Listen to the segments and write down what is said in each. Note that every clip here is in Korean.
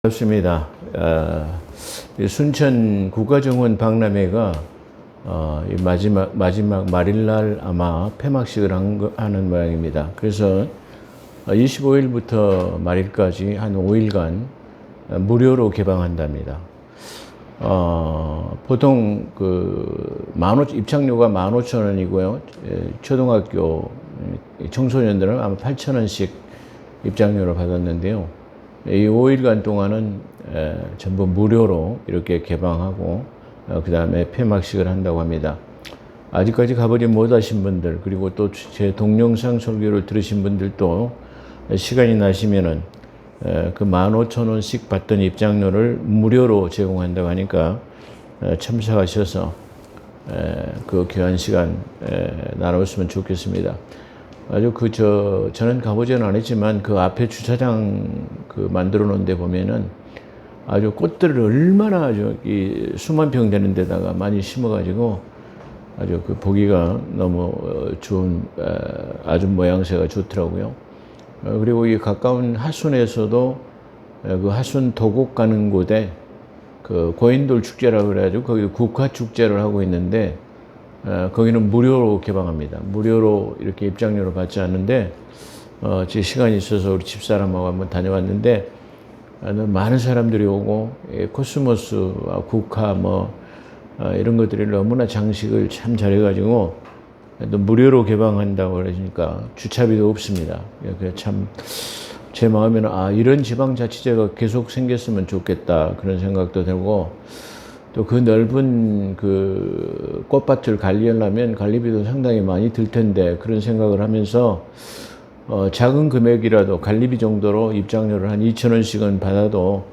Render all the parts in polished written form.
그렇습니다. 순천 국가정원 박람회가 이 마지막 말일날 아마 폐막식을 하는 모양입니다. 그래서 25일부터 말일까지 한 5일간 무료로 개방한답니다. 보통 입장료가 15,000원이고요. 초등학교 청소년들은 아마 8,000원씩 입장료를 받았는데요. 이 5일간 동안은 전부 무료로 이렇게 개방하고 그 다음에 폐막식을 한다고 합니다. 아직까지 가보지 못하신 분들, 그리고 또 제 동영상 설교를 들으신 분들도 시간이 나시면은 그 15,000원씩 받던 입장료를 무료로 제공한다고 하니까 참석하셔서 그 귀한 시간 나눴으면 좋겠습니다. 아주 저는 가보지는 않았지만 그 앞에 주차장 만들어 놓은 데 보면은 아주 꽃들을 얼마나 아주 수만 평 되는 데다가 많이 심어가지고 아주 보기가 너무 좋은 아주 모양새가 좋더라고요. 그리고 이 가까운 하순에서도 그 하순 도곡 가는 곳에 그 고인돌 축제라고 그래가지고 거기 국화 축제를 하고 있는데 거기는 무료로 개방합니다. 무료로 이렇게 입장료를 받지 않는데 제 시간이 있어서 우리 집사람하고 한번 다녀왔는데 많은 사람들이 오고 코스모스와 국화 이런 것들이 너무나 장식을 참 잘해가지고 또 무료로 개방한다고 그러니까 주차비도 없습니다. 참 제 마음에는 이런 지방자치제가 계속 생겼으면 좋겠다 그런 생각도 들고, 또 그 넓은 꽃밭을 관리하려면 관리비도 상당히 많이 들 텐데 그런 생각을 하면서 작은 금액이라도 관리비 정도로 입장료를 한 2,000원씩은 받아도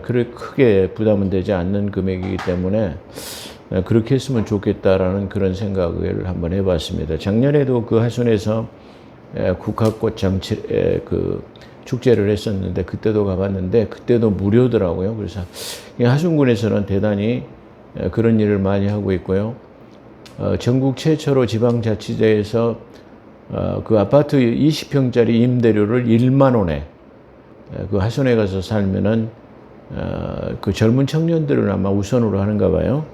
그렇게 크게 부담은 되지 않는 금액이기 때문에 그렇게 했으면 좋겠다라는 그런 생각을 한번 해봤습니다. 작년에도 그 하순에서 국화꽃 축제를 했었는데 그때도 가봤는데 그때도 무료더라고요. 그래서 하순군에서는 대단히 그런 일을 많이 하고 있고요. 전국 최초로 지방자치제에서 그 아파트 20평짜리 임대료를 1만 원에 그 하순에 가서 살면은 그 젊은 청년들은 아마 우선으로 하는가 봐요.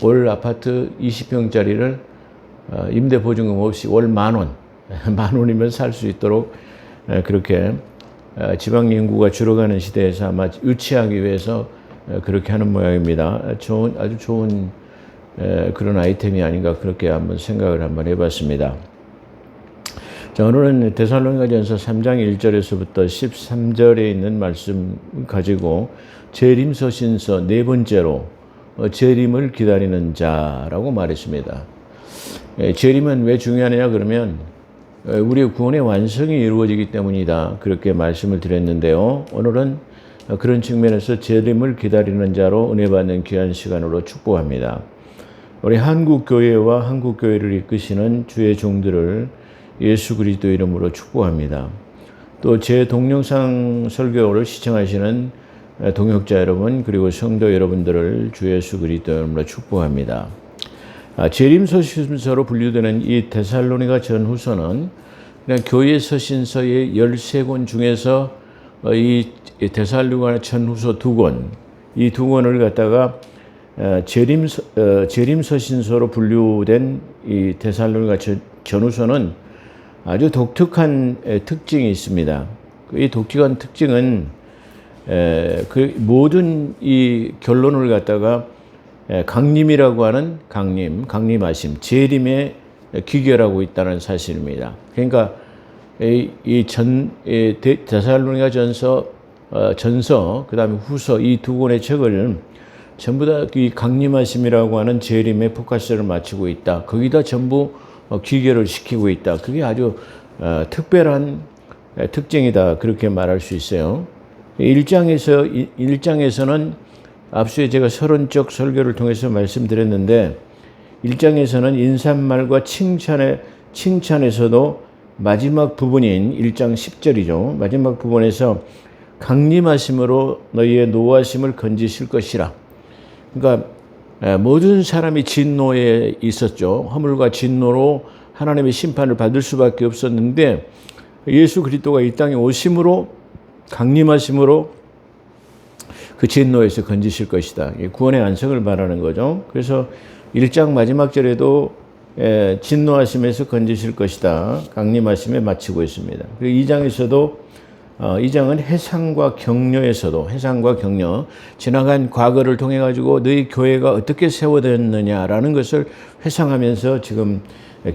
월 아파트 20평짜리를 임대 보증금 없이 월 10,000원, 10,000원이면 살 수 있도록 그렇게 지방 인구가 줄어가는 시대에서 아마 유치하기 위해서 그렇게 하는 모양입니다. 아주 좋은 그런 아이템이 아닌가 그렇게 한번 생각을 한번 해봤습니다. 자, 오늘은 데살로니가전서 3장 1절에서부터 13절에 있는 말씀 가지고 재림서신서 네 번째로 재림을 기다리는 자라고 말했습니다. 재림은 왜 중요하냐 그러면 우리의 구원의 완성이 이루어지기 때문이다 그렇게 말씀을 드렸는데요. 오늘은 그런 측면에서 재림을 기다리는 자로 은혜 받는 귀한 시간으로 축복합니다. 우리 한국교회와 한국교회를 이끄시는 주의 종들을 예수 그리스도 이름으로 축복합니다. 또 제 동영상 설교를 시청하시는 동역자 여러분 그리고 성도 여러분들을 주 예수 그리스도 이름으로 축복합니다. 재림 서신서로 분류되는 이 데살로니가 전후서는 그냥 교회 서신서의 13권 중에서 이 데살로니가 전후서 2권, 이 2권을 갖다가 재림 서신서로 분류된 이 데살로니가 전후서는 아주 독특한 특징이 있습니다. 이 독특한 특징은 그 모든 이 결론을 갖다가 강림이라고 하는 강림하심, 재림에 귀결하고 있다는 사실입니다. 그러니까 데살로니가 전서, 그 다음에 후서 이 두 권의 책을 전부 다 이 강림하심이라고 하는 재림에 포커스를 맞추고 있다. 거기다 전부 귀결을 시키고 있다. 그게 아주 특별한 특징이다. 그렇게 말할 수 있어요. 1장에서는 앞서에 제가 서론적 설교를 통해서 말씀드렸는데 1장에서는 인사말과 칭찬에서도 마지막 부분인 1장 10절이죠. 마지막 부분에서 강림하심으로 너희의 노하심을 건지실 것이라. 그러니까 모든 사람이 진노에 있었죠. 허물과 진노로 하나님의 심판을 받을 수밖에 없었는데 예수 그리스도가 이 땅에 오심으로 강림하심으로 그 진노에서 건지실 것이다. 구원의 안성을 말하는 거죠. 그래서 1장 마지막 절에도 진노하심에서 건지실 것이다. 강림하심에 마치고 있습니다. 그리고 2장에서도 2장은 해상과 격려에서도 해상과 격려, 지나간 과거를 통해 가지고 너희 교회가 어떻게 세워졌느냐라는 것을 회상하면서 지금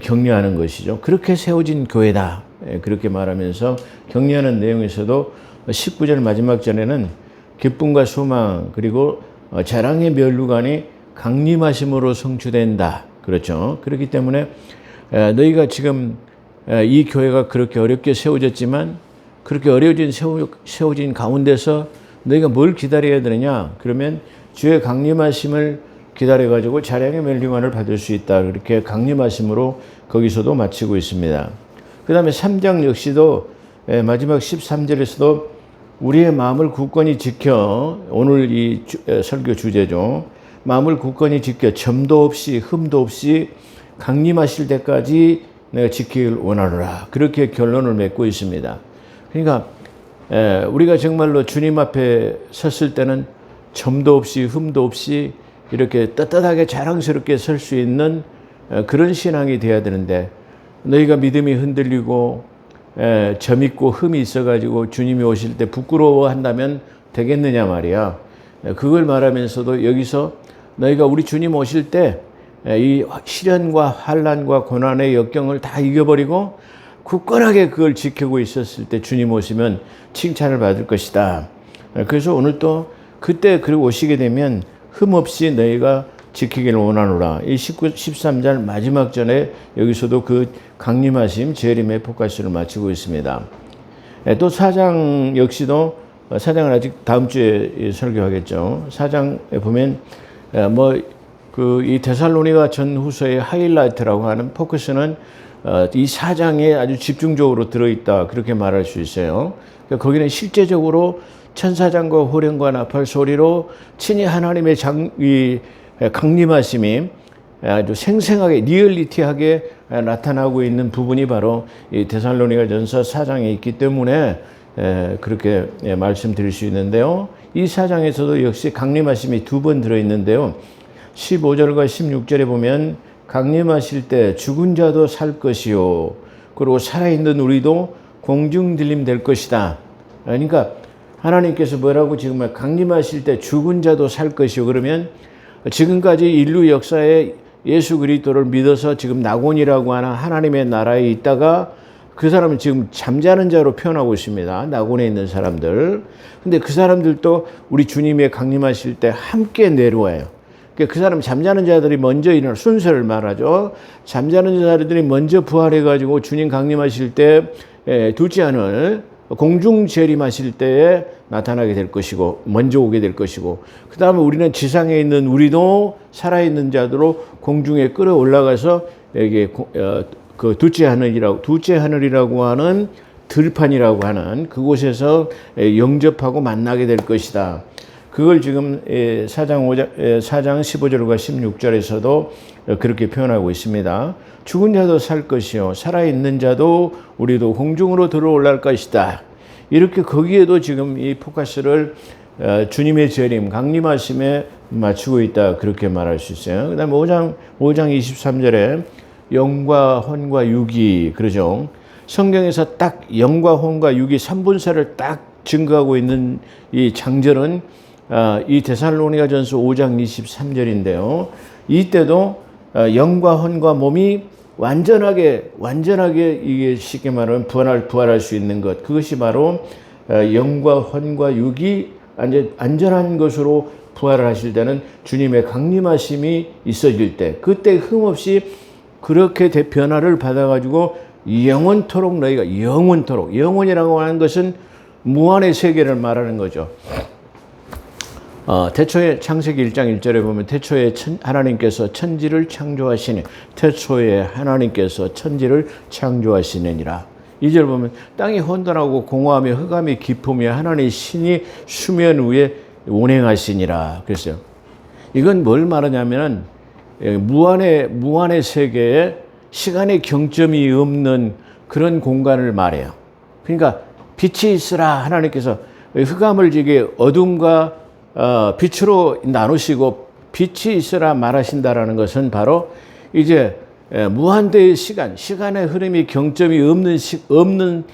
격려하는 것이죠. 그렇게 세워진 교회다. 그렇게 말하면서 격려하는 내용에서도 19절 마지막 절에는 기쁨과 소망 그리고 자랑의 면류관이 강림하심으로 성취된다. 그렇죠. 그렇기 때문에 너희가 지금 이 교회가 그렇게 어렵게 세워졌지만 그렇게 세워진 가운데서 너희가 뭘 기다려야 되느냐? 그러면 주의 강림하심을 기다려가지고 자랑의 면류관을 받을 수 있다. 그렇게 강림하심으로 거기서도 마치고 있습니다. 그 다음에 3장 역시도 마지막 13절에서도 우리의 마음을 굳건히 지켜, 오늘 이 설교 주제죠. 마음을 굳건히 지켜 점도 없이 흠도 없이 강림하실 때까지 내가 지키길 원하노라. 그렇게 결론을 맺고 있습니다. 그러니까 우리가 정말로 주님 앞에 섰을 때는 점도 없이 흠도 없이 이렇게 떳떳하게 자랑스럽게 설 수 있는 그런 신앙이 돼야 되는데 너희가 믿음이 흔들리고 점 있고 흠이 있어가지고 주님이 오실 때 부끄러워한다면 되겠느냐 말이야. 그걸 말하면서도 여기서 너희가 우리 주님 오실 때 이 시련과 환난과 고난의 역경을 다 이겨버리고 굳건하게 그걸 지키고 있었을 때 주님 오시면 칭찬을 받을 것이다. 그래서 오늘 또 그때 그리고 오시게 되면 흠없이 너희가 지키기를 원하노라. 이 13절 마지막 전에 여기서도 그 강림하심 재림의 포커스를 마치고 있습니다. 또 4장 역시도 4장은 아직 다음 주에 설교하겠죠. 4장에 보면 이 데살로니가 전후서의 하이라이트라고 하는 포커스는 이 4장에 아주 집중적으로 들어있다. 그렇게 말할 수 있어요. 그러니까 거기는 실제적으로 천사장과 호령과 나팔 소리로 친히 하나님의 강림하심이 아주 생생하게 리얼리티하게 나타나고 있는 부분이 바로 이 데살로니가 전서 4장에 있기 때문에 그렇게 말씀드릴 수 있는데요. 이 4장에서도 역시 강림하심이 2번 들어있는데요. 15절과 16절에 보면 강림하실 때 죽은 자도 살 것이요 그리고 살아있는 우리도 공중 들림 될 것이다. 그러니까 하나님께서 뭐라고 지금 강림하실 때 죽은 자도 살 것이요 그러면 지금까지 인류 역사에 예수 그리스도를 믿어서 지금 낙원이라고 하는 하나님의 나라에 있다가 그 사람은 지금 잠자는 자로 표현하고 있습니다. 낙원에 있는 사람들. 근데 그 사람들도 우리 주님의 강림하실 때 함께 내려와요. 그 사람 잠자는 자들이 먼저 일어날 순서를 말하죠. 잠자는 자들이 먼저 부활해가지고 주님 강림하실 때 둘째 하늘 공중 재림하실 때에 나타나게 될 것이고 먼저 오게 될 것이고 그 다음에 우리는 지상에 있는 우리도 살아있는 자들로 공중에 끌어올라가서 여기 그 둘째 하늘이라고 하는 들판이라고 하는 그곳에서 영접하고 만나게 될 것이다. 그걸 지금 4장 15절과 16절에서도 그렇게 표현하고 있습니다. 죽은 자도 살 것이요 살아있는 자도 우리도 공중으로 들어올랄 것이다. 이렇게 거기에도 지금 이 포커스를 주님의 재림, 강림하심에 맞추고 있다. 그렇게 말할 수 있어요. 그 다음에 5장 23절에 영과 혼과 육이 그러죠. 성경에서 딱 영과 혼과 육이 3분사를 딱 증거하고 있는 이 장절은 이 데살로니가 전서 5장 23절인데요. 이때도 영과 혼과 몸이 완전하게 이게 쉽게 말하면 부활할 수 있는 것. 그것이 바로 영과 혼과 육이 안전한 것으로 부활을 하실 때는 주님의 강림하심이 있어질 때 그때 흠없이 그렇게 변화를 받아가지고 영원토록 너희가 영원이라고 하는 것은 무한의 세계를 말하는 거죠. 태초에 창세기 1장 1절에 보면 태초에 하나님께서 천지를 창조하시니 태초에 하나님께서 천지를 창조하시느니라. 2절 보면 땅이 혼돈하고 공허하며 흑암이 깊으며 하나님의 신이 수면 위에 운행하시니라. 그랬어요. 이건 뭘 말하냐면은 무한의 세계에 시간의 경점이 없는 그런 공간을 말해요. 그러니까 빛이 있으라 하나님께서 흑암을 지게 어둠과 빛으로 나누시고 빛이 있으라 말하신다라는 것은 바로 이제 무한대의 시간의 흐름이 경점이 없는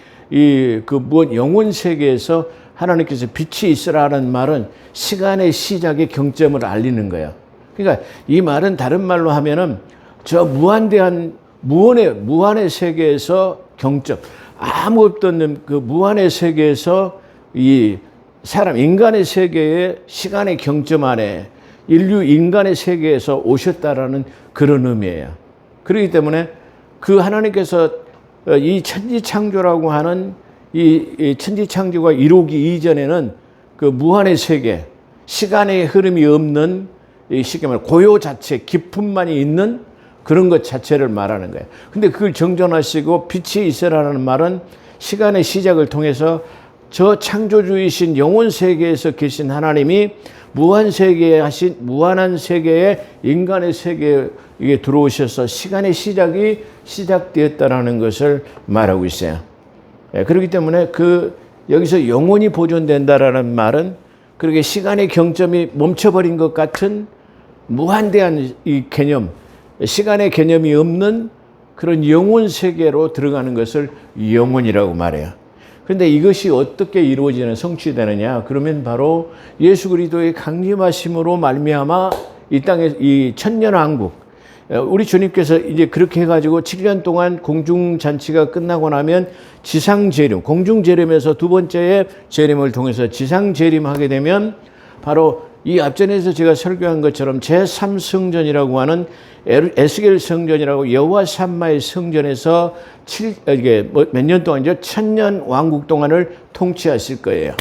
영혼 세계에서 하나님께서 빛이 있으라는 말은 시간의 시작의 경점을 알리는 거야. 그러니까 이 말은 다른 말로 하면은 저 무한대한 무한의 세계에서 경점, 아무것도 없는 그 무한의 세계에서 이 인간의 세계의 시간의 경점 안에 인간의 세계에서 오셨다라는 그런 의미예요. 그렇기 때문에 그 하나님께서 이 천지창조라고 하는 이 천지창조가 이루기 이전에는 그 무한의 세계, 시간의 흐름이 없는 이 쉽게 말해 고요 자체, 기품만이 있는 그런 것 자체를 말하는 거예요. 근데 그걸 정존하시고 빛이 있으라는 말은 시간의 시작을 통해서 저 창조주이신 영혼 세계에서 계신 하나님이 무한한 세계에 인간의 세계에 들어오셔서 시간의 시작이 시작되었다라는 것을 말하고 있어요. 그렇기 때문에 여기서 영원히 보존된다라는 말은 그렇게 시간의 경점이 멈춰버린 것 같은 무한대한 이 개념, 시간의 개념이 없는 그런 영혼 세계로 들어가는 것을 영혼이라고 말해요. 그런데 이것이 어떻게 이루어지는 성취되느냐? 그러면 바로 예수 그리스도의 강림하심으로 말미암아 이 땅에 이 천년왕국, 우리 주님께서 이제 그렇게 해가지고 7년 동안 공중잔치가 끝나고 나면 지상재림, 공중재림에서 두 번째의 재림을 통해서 지상재림하게 되면 바로 이 앞전에서 제가 설교한 것처럼 제3성전이라고 하는 에스겔 성전이라고 여호와 샴마의 성전에서 몇 년 동안이죠? 천년 왕국 동안을 통치하실 거예요.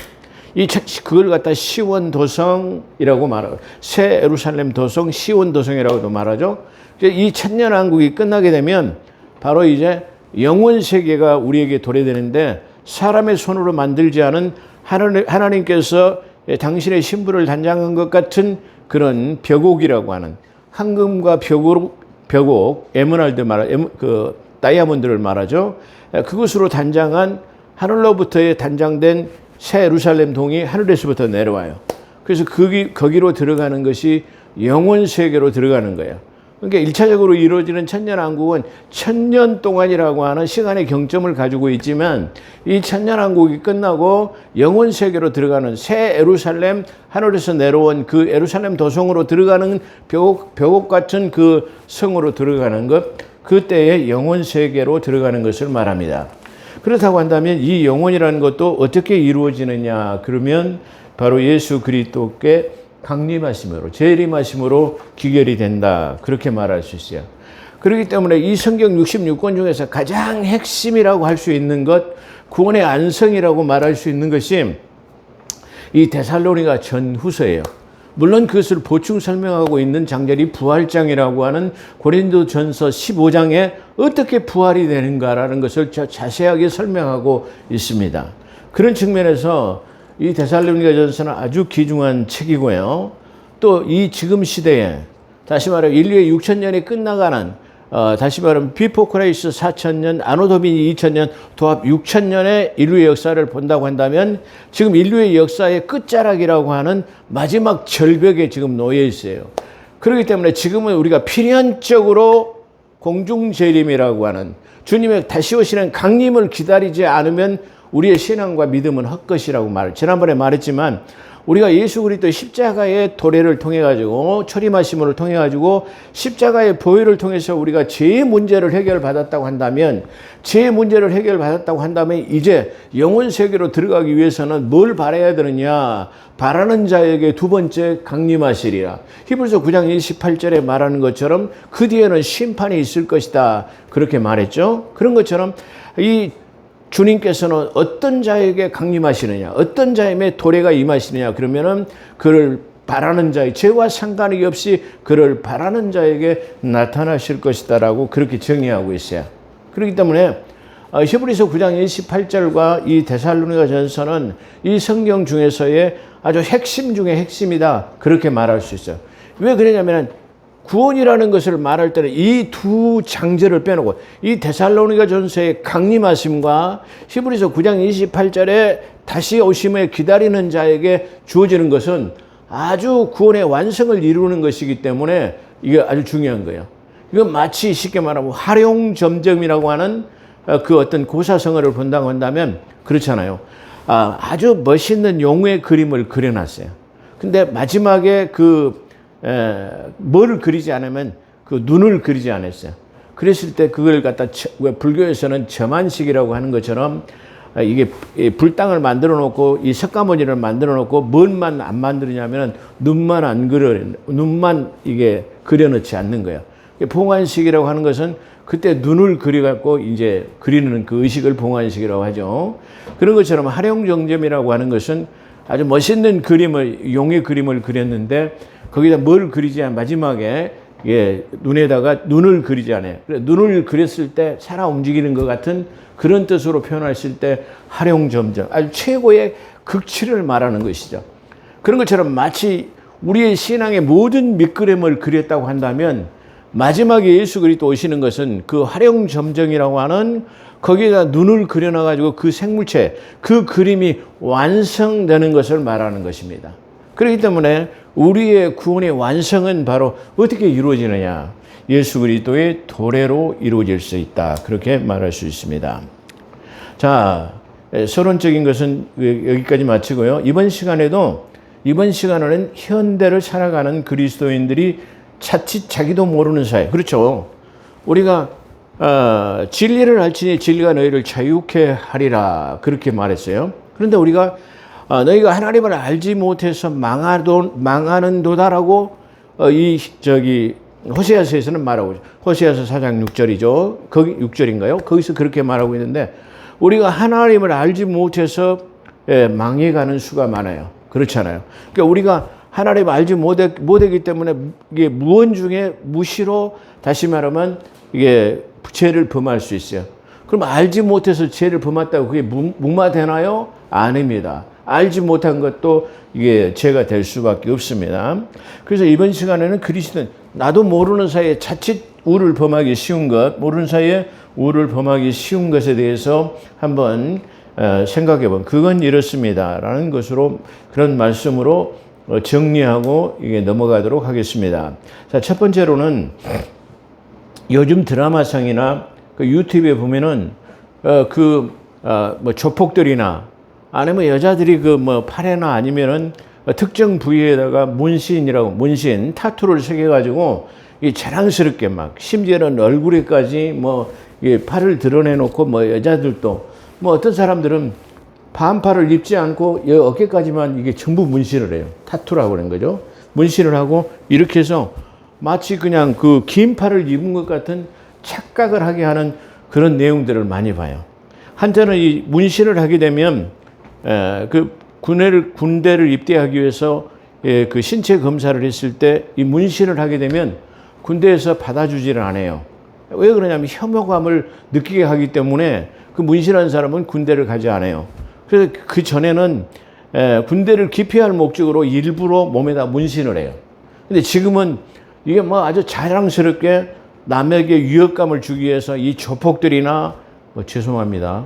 그걸 갖다 시온 도성이라고 말하고 새 예루살렘 도성, 시온 도성이라고도 말하죠. 이 천년 왕국이 끝나게 되면 바로 이제 영원 세계가 우리에게 도래되는데 사람의 손으로 만들지 않은 하나님께서 당신의 신부를 단장한 것 같은 그런 벽옥이라고 하는 황금과 벽옥, 에메랄드 다이아몬드를 말하죠. 그것으로 단장한 하늘로부터의 단장된 새 예루살렘 동이 하늘에서부터 내려와요. 그래서 거기로 들어가는 것이 영원 세계로 들어가는 거예요. 그러니까 1차적으로 이루어지는 천년왕국은 천년 동안이라고 하는 시간의 경점을 가지고 있지만 이 천년왕국이 끝나고 영원 세계로 들어가는 새 예루살렘, 하늘에서 내려온 그 예루살렘 도성으로 들어가는 벽옥 같은 그 성으로 들어가는 것, 그때의 영원 세계로 들어가는 것을 말합니다. 그렇다고 한다면 이 영원이라는 것도 어떻게 이루어지느냐? 그러면 바로 예수 그리스도께 강림하심으로, 재림하심으로 귀결이 된다. 그렇게 말할 수 있어요. 그렇기 때문에 이 성경 66권 중에서 가장 핵심이라고 할 수 있는 것, 구원의 안성이라고 말할 수 있는 것이 이 데살로니가 전후서예요. 물론 그것을 보충 설명하고 있는 장절이 부활장이라고 하는 고린도전서 15장에 어떻게 부활이 되는가라는 것을 자세하게 설명하고 있습니다. 그런 측면에서 이 데살로니가 전서는 아주 귀중한 책이고요. 또 이 지금 시대에 다시 말해 인류의 6천년이 끝나가는 다시 말하면 비포 크라이스트 4천년, 아노 도미니 2천년, 도합 6천년의 인류의 역사를 본다고 한다면 지금 인류의 역사의 끝자락이라고 하는 마지막 절벽에 지금 놓여 있어요. 그렇기 때문에 지금은 우리가 필연적으로 공중재림이라고 하는 주님의 다시 오시는 강림을 기다리지 않으면 우리의 신앙과 믿음은 헛것이라고 지난번에 말했지만 우리가 예수 그리스도의 십자가의 도래를 통해 가지고 초림하심을 통해 가지고 십자가의 보혈을 통해서 우리가 죄의 문제를 해결받았다고 한다면 이제 영혼 세계로 들어가기 위해서는 뭘 바라야 되느냐? 바라는 자에게 두 번째 강림하시리라. 히브리서 9장 28절에 말하는 것처럼 그 뒤에는 심판이 있을 것이다. 그렇게 말했죠. 그런 것처럼 이 주님께서는 어떤 자에게 강림하시느냐, 어떤 자에게 도래가 임하시느냐, 그러면은 그를 바라는 자의 죄와 상관이 없이 그를 바라는 자에게 나타나실 것이다라고 그렇게 정의하고 있어요. 그렇기 때문에 히브리서 9장 28절과 이 데살로니가 전서는 이 성경 중에서의 아주 핵심 중에 핵심이다. 그렇게 말할 수 있어요. 왜 그러냐면 구원이라는 것을 말할 때는 이 두 장절을 빼놓고 이 데살로니가 전서의 강림하심과 히브리서 9장 28절에 다시 오심을 기다리는 자에게 주어지는 것은 아주 구원의 완성을 이루는 것이기 때문에 이게 아주 중요한 거예요. 이건 마치 쉽게 말하면 활용점점이라고 하는 그 어떤 고사성어를 본다고 한다면 그렇잖아요. 아주 멋있는 용의 그림을 그려놨어요. 근데 마지막에 뭐를 그리지 않으면 그 눈을 그리지 않았어요. 그랬을 때 그걸 갖다 불교에서는 점안식이라고 하는 것처럼 이게 불당을 만들어 놓고 이 석가모니를 만들어 놓고 뭘만 안 만드느냐면 눈만 이게 그려놓지 않는 거예요. 봉안식이라고 하는 것은 그때 눈을 그려갖고 이제 그리는 그 의식을 봉안식이라고 하죠. 그런 것처럼 활용정점이라고 하는 것은 아주 멋있는 그림을, 용의 그림을 그렸는데 거기다 뭘 그리지 않아 마지막에 눈에다가 눈을 그리지 않아요. 눈을 그렸을 때 살아 움직이는 것 같은 그런 뜻으로 표현했을 때 활용점점, 아주 최고의 극치를 말하는 것이죠. 그런 것처럼 마치 우리의 신앙의 모든 밑그림을 그렸다고 한다면 마지막에 예수 그리스도 오시는 것은 그 활용점정이라고 하는 거기에다 눈을 그려놔가지고 그 생물체, 그 그림이 완성되는 것을 말하는 것입니다. 그렇기 때문에 우리의 구원의 완성은 바로 어떻게 이루어지느냐? 예수 그리스도의 도래로 이루어질 수 있다. 그렇게 말할 수 있습니다. 자, 서론적인 것은 여기까지 마치고요. 이번 시간에는 현대를 살아가는 그리스도인들이 자칫 자기도 모르는 사이. 그렇죠. 우리가 진리를 알지니 진리가 너희를 자유케 하리라. 그렇게 말했어요. 그런데 우리가 너희가 하나님을 알지 못해서 망하는 도다라고 호세아서에서는 말하고 있죠. 호세아서 4장 6절이죠. 거기 6절인가요? 거기서 그렇게 말하고 있는데 우리가 하나님을 알지 못해서 망해가는 수가 많아요. 그렇잖아요. 그러니까 우리가 하나님을 알지 못하기 때문에 이게 무언 중에 무시로 다시 말하면 이게 죄를 범할 수 있어요. 그럼 알지 못해서 죄를 범했다고 그게 무마되나요? 아닙니다. 알지 못한 것도 이게 죄가 될 수밖에 없습니다. 그래서 이번 시간에는 그리스도는 나도 모르는 사이에 자칫 우를 범하기 쉬운 것, 모르는 사이에 우를 범하기 쉬운 것에 대해서 한번 생각해 보면 그건 이렇습니다라는 것으로 그런 말씀으로 정리하고 이게 넘어가도록 하겠습니다. 자, 첫 번째로는 요즘 드라마상이나 그 유튜브에 보면은 뭐 조폭들이나 아니면 여자들이 팔에나 아니면은 특정 부위에다가 문신, 타투를 새겨가지고 이 자랑스럽게 막 심지어는 얼굴에까지 팔을 드러내놓고 여자들도 어떤 사람들은 반팔을 입지 않고 어깨까지만 이게 전부 문신을 해요. 타투라고 그러는 거죠. 문신을 하고 이렇게 해서 마치 그냥 그 긴 팔을 입은 것 같은 착각을 하게 하는 그런 내용들을 많이 봐요. 한때는 이 문신을 하게 되면 그 군대를 입대하기 위해서 그 신체 검사를 했을 때 이 문신을 하게 되면 군대에서 받아주지를 않아요. 왜 그러냐면 혐오감을 느끼게 하기 때문에 그 문신한 사람은 군대를 가지 않아요. 그래서 그 전에는 군대를 기피할 목적으로 일부러 몸에다 문신을 해요. 근데 지금은 이게 아주 자랑스럽게 남에게 위협감을 주기 위해서 이 조폭들이나 죄송합니다.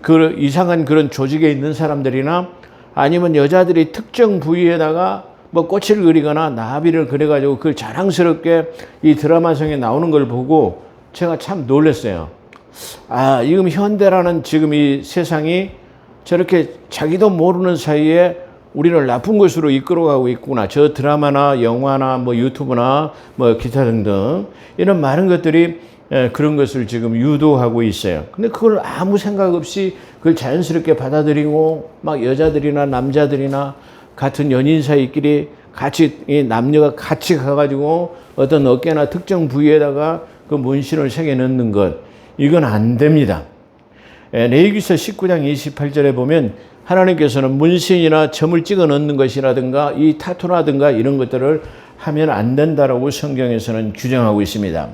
그 이상한 그런 조직에 있는 사람들이나 아니면 여자들이 특정 부위에다가 꽃을 그리거나 나비를 그려가지고 그걸 자랑스럽게 이 드라마성에 나오는 걸 보고 제가 참 놀랐어요. 지금 현대라는 지금 이 세상이 저렇게 자기도 모르는 사이에 우리를 나쁜 곳으로 이끌어가고 있구나. 저 드라마나 영화나 유튜브나 기타 등등 이런 많은 것들이 그런 것을 지금 유도하고 있어요. 근데 그걸 아무 생각 없이 그걸 자연스럽게 받아들이고 여자들이나 남자들이나 같은 연인 사이끼리 같이 이 남녀가 같이 가가지고 어떤 어깨나 특정 부위에다가 그 문신을 새겨 넣는 것, 이건 안 됩니다. 레위기서 19장 28절에 보면 하나님께서는 문신이나 점을 찍어 넣는 것이라든가 이 타투라든가 이런 것들을 하면 안 된다라고 성경에서는 규정하고 있습니다.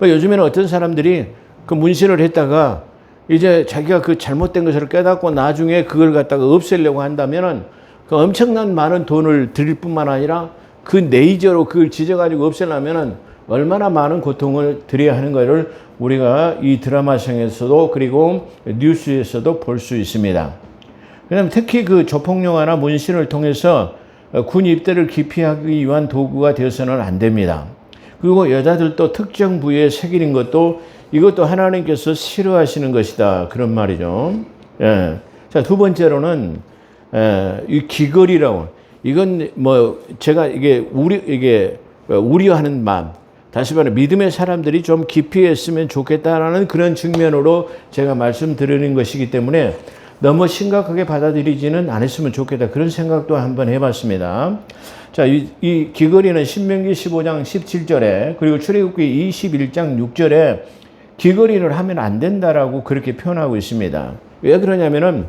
요즘에는 어떤 사람들이 그 문신을 했다가 이제 자기가 그 잘못된 것을 깨닫고 나중에 그걸 갖다가 없애려고 한다면은 그 엄청난 많은 돈을 들일 뿐만 아니라 그 레이저로 그걸 지져가지고 없애려면은 얼마나 많은 고통을 드려야 하는 것을 우리가 이 드라마상에서도 그리고 뉴스에서도 볼 수 있습니다. 왜냐하면 특히 그 조폭영화나 문신을 통해서 군 입대를 기피하기 위한 도구가 되어서는 안 됩니다. 그리고 여자들도 특정 부위에 새기는 것도 이것도 하나님께서 싫어하시는 것이다. 그런 말이죠. 예. 자, 두 번째로는 이 귀걸이라고. 이건 뭐 제가 이게 우려하는 마음. 다시 말해 믿음의 사람들이 좀 깊이 했으면 좋겠다라는 그런 측면으로 제가 말씀드리는 것이기 때문에 너무 심각하게 받아들이지는 않았으면 좋겠다. 그런 생각도 한번 해봤습니다. 자, 이 귀걸이는 신명기 15장 17절에 그리고 출애굽기 21장 6절에 귀걸이를 하면 안 된다라고 그렇게 표현하고 있습니다. 왜 그러냐면은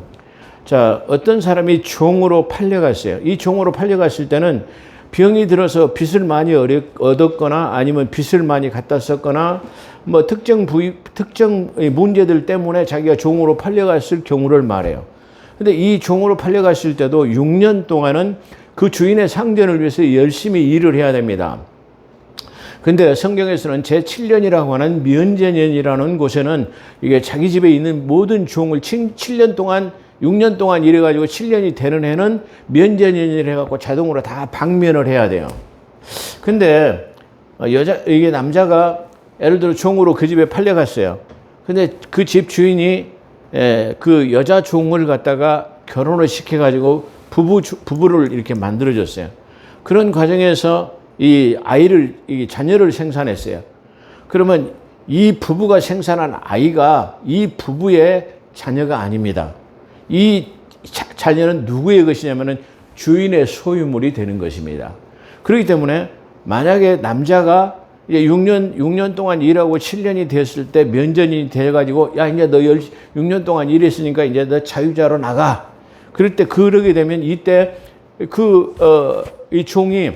자, 어떤 사람이 종으로 팔려갔어요. 이 종으로 팔려갔을 때는 병이 들어서 빚을 많이 얻었거나 아니면 빚을 많이 갖다 썼거나 뭐 특정 문제들 때문에 자기가 종으로 팔려갔을 경우를 말해요. 근데 이 종으로 팔려갔을 때도 6년 동안은 그 주인의 상전을 위해서 열심히 일을 해야 됩니다. 근데 성경에서는 제7년이라고 하는 면제년이라는 곳에는 이게 자기 집에 있는 모든 종을 7년 동안 6년 동안 일해가지고 7년이 되는 해는 면제년을 해갖고 자동으로 다 방면을 해야 돼요. 근데 이게 남자가 예를 들어 종으로 그 집에 팔려갔어요. 근데 그 집 주인이 그 여자 종을 갖다가 결혼을 시켜가지고 부부를 이렇게 만들어줬어요. 그런 과정에서 이 자녀를 생산했어요. 그러면 이 부부가 생산한 아이가 이 부부의 자녀가 아닙니다. 이 자녀는 누구의 것이냐면은 주인의 소유물이 되는 것입니다. 그렇기 때문에 만약에 남자가 이제 6년 동안 일하고 7년이 됐을 때 면전이 돼가지고 야, 이제 너 6년 동안 일했으니까 이제 너 자유자로 나가. 그럴 때 그러게 되면 이때 이 종이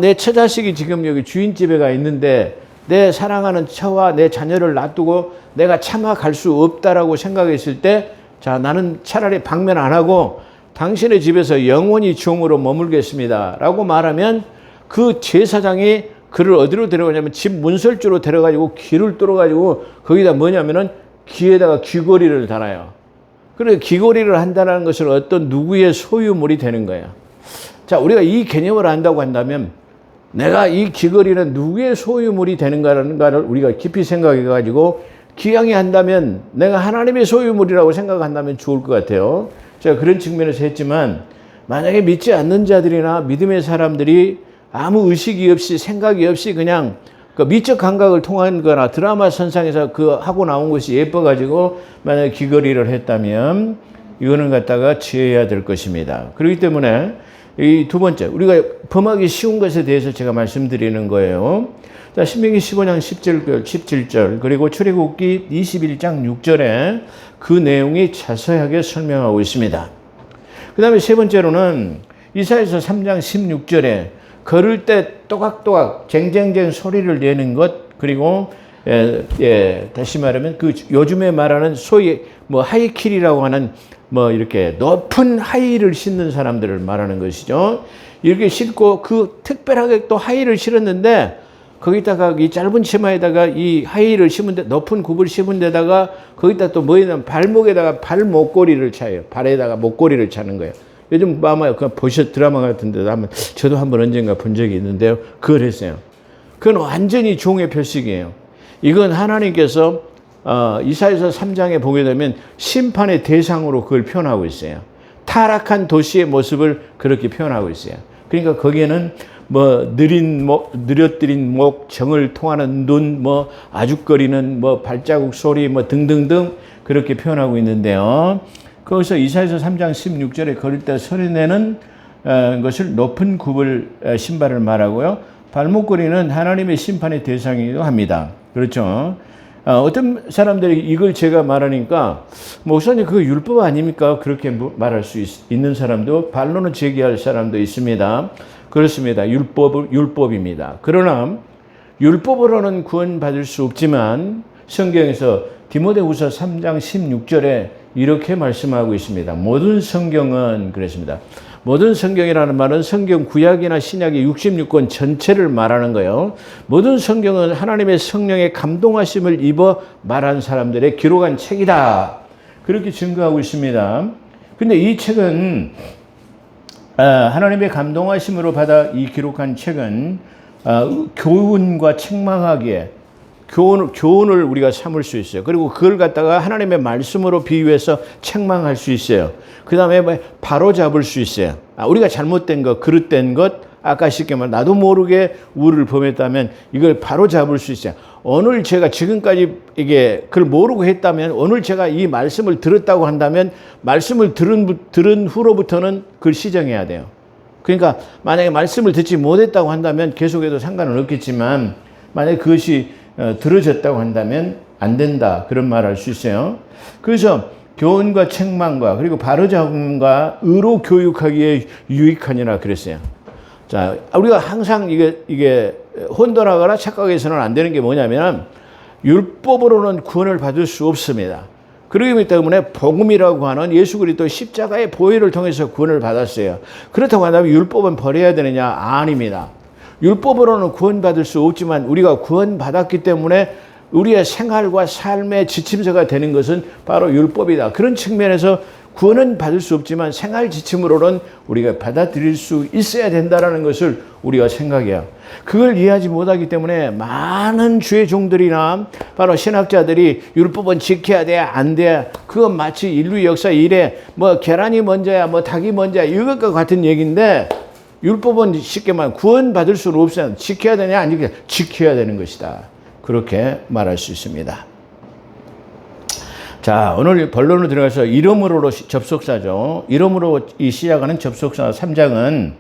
내 처자식이 지금 여기 주인집에 가 있는데 내 사랑하는 처와 내 자녀를 놔두고 내가 차마 갈 수 없다라고 생각했을 때 자, 나는 차라리 방면 안 하고 당신의 집에서 영원히 종으로 머물겠습니다. 라고 말하면 그 제사장이 그를 어디로 데려가냐면 집 문설주로 데려가지고 귀를 뚫어가지고 거기다 뭐냐면은 귀에다가 귀걸이를 달아요. 그래 귀걸이를 한다는 것은 어떤 누구의 소유물이 되는 거예요. 자, 우리가 이 개념을 안다고 한다면 내가 이 귀걸이는 누구의 소유물이 되는가라는 것을 우리가 깊이 생각해가지고 기양이 한다면 내가 하나님의 소유물이라고 생각한다면 좋을 것 같아요. 제가 그런 측면에서 했지만 만약에 믿지 않는 자들이나 믿음의 사람들이 아무 의식이 없이 생각이 없이 그냥 그 미적 감각을 통한 거나 드라마 선상에서 그 하고 나온 것이 예뻐가지고 만약에 귀걸이를 했다면 이거는 갖다가 지어야 될 것입니다. 그렇기 때문에 이 두 번째 우리가 범하기 쉬운 것에 대해서 제가 말씀드리는 거예요. 자, 신명기 15장 17절 그리고 출애굽기 21장 6절에 그 내용이 자세하게 설명하고 있습니다. 그 다음에 세 번째로는 이사야서 3장 16절에 걸을 때 또각또각 쟁쟁쟁 소리를 내는 것 그리고 다시 말하면 그 요즘에 말하는 소위 뭐 하이킬이라고 하는 뭐 이렇게 높은 하이를 신는 사람들을 말하는 것이죠. 이렇게 신고 그 특별하게 또 하이를 신었는데 거기다가 이 짧은 치마에다가 이 하이를 심은 데 높은 굽을 심은 데다가 거기다 또 뭐냐면 발목에다가 발 목걸이를 차요. 발에다가 목걸이를 차는 거예요. 요즘 아마 그 드라마 같은 데도 저도 한번 언젠가 본 적이 있는데요. 그걸 했어요. 그건 완전히 종의 표식이에요. 이건 하나님께서 이사야서 3장에 보게 되면 심판의 대상으로 그걸 표현하고 있어요. 타락한 도시의 모습을 그렇게 표현하고 있어요. 그러니까 거기에는 뭐 느려뜨린 목, 정을 통하는 눈, 뭐 아죽거리는 뭐 발자국 소리 뭐 등등등 그렇게 표현하고 있는데요. 거기서 이사야서 3장 16절에 걸을 때 소리내는 것을 높은 굽을 신발을 말하고요. 발목걸이는 하나님의 심판의 대상이기도 합니다. 그렇죠. 어떤 사람들이 이걸 제가 말하니까 목사님 그거 율법 아닙니까? 그렇게 말할 수 있는 사람도 반론을 제기할 사람도 있습니다. 그렇습니다. 율법입니다. 그러나 율법으로는 구원받을 수 없지만 성경에서 디모데후서 3장 16절에 이렇게 말씀하고 있습니다. 모든 성경은 그랬습니다. 모든 성경이라는 말은 성경 구약이나 신약의 66권 전체를 말하는 거예요. 모든 성경은 하나님의 성령의 감동하심을 입어 말한 사람들의 기록한 책이다. 그렇게 증거하고 있습니다. 근데 이 책은 하나님의 감동하심으로 받아 이 기록한 책은 교훈과 책망하기에 교훈을 우리가 삼을 수 있어요. 그리고 그걸 갖다가 하나님의 말씀으로 비유해서 책망할 수 있어요. 그 다음에 바로 잡을 수 있어요. 우리가 잘못된 것, 그릇된 것, 아까 쉽게 말 나도 모르게 우를 범했다면 이걸 바로 잡을 수 있어요. 오늘 제가 지금까지 이게 그걸 모르고 했다면 오늘 제가 이 말씀을 들었다고 한다면 말씀을 들은 후로부터는 그걸 시정해야 돼요. 그러니까 만약에 말씀을 듣지 못했다고 한다면 계속해도 상관은 없겠지만 만약에 그것이 들어졌다고 한다면 안 된다. 그런 말 할 수 있어요. 그래서 교훈과 책망과 그리고 바로잡음과 의로 교육하기에 유익하니라 그랬어요. 자, 우리가 항상 이게 혼돈하거나 착각해서는 안 되는 게 뭐냐면 율법으로는 구원을 받을 수 없습니다. 그렇기 때문에 복음이라고 하는 예수 그리스도의 십자가의 보혈을 통해서 구원을 받았어요. 그렇다고 한다면 율법은 버려야 되느냐? 아닙니다. 율법으로는 구원받을 수 없지만 우리가 구원받았기 때문에 우리의 생활과 삶의 지침서가 되는 것은 바로 율법이다. 그런 측면에서 구원은 받을 수 없지만 생활 지침으로는 우리가 받아들일 수 있어야 된다는 것을 우리가 생각해요. 그걸 이해하지 못하기 때문에 많은 주의 종들이나 바로 신학자들이 율법은 지켜야 돼, 안 돼. 그건 마치 인류 역사 이래 뭐 계란이 먼저야, 뭐 닭이 먼저야 이것과 같은 얘기인데 율법은 쉽게 말하면 구원받을 수는 없어요. 지켜야 되냐, 안 지켜야 되냐? 지켜야 되는 것이다. 그렇게 말할 수 있습니다. 자, 오늘 본론으로 들어가서 이름으로 접속사죠. 이름으로 이 시작하는 접속사 3장은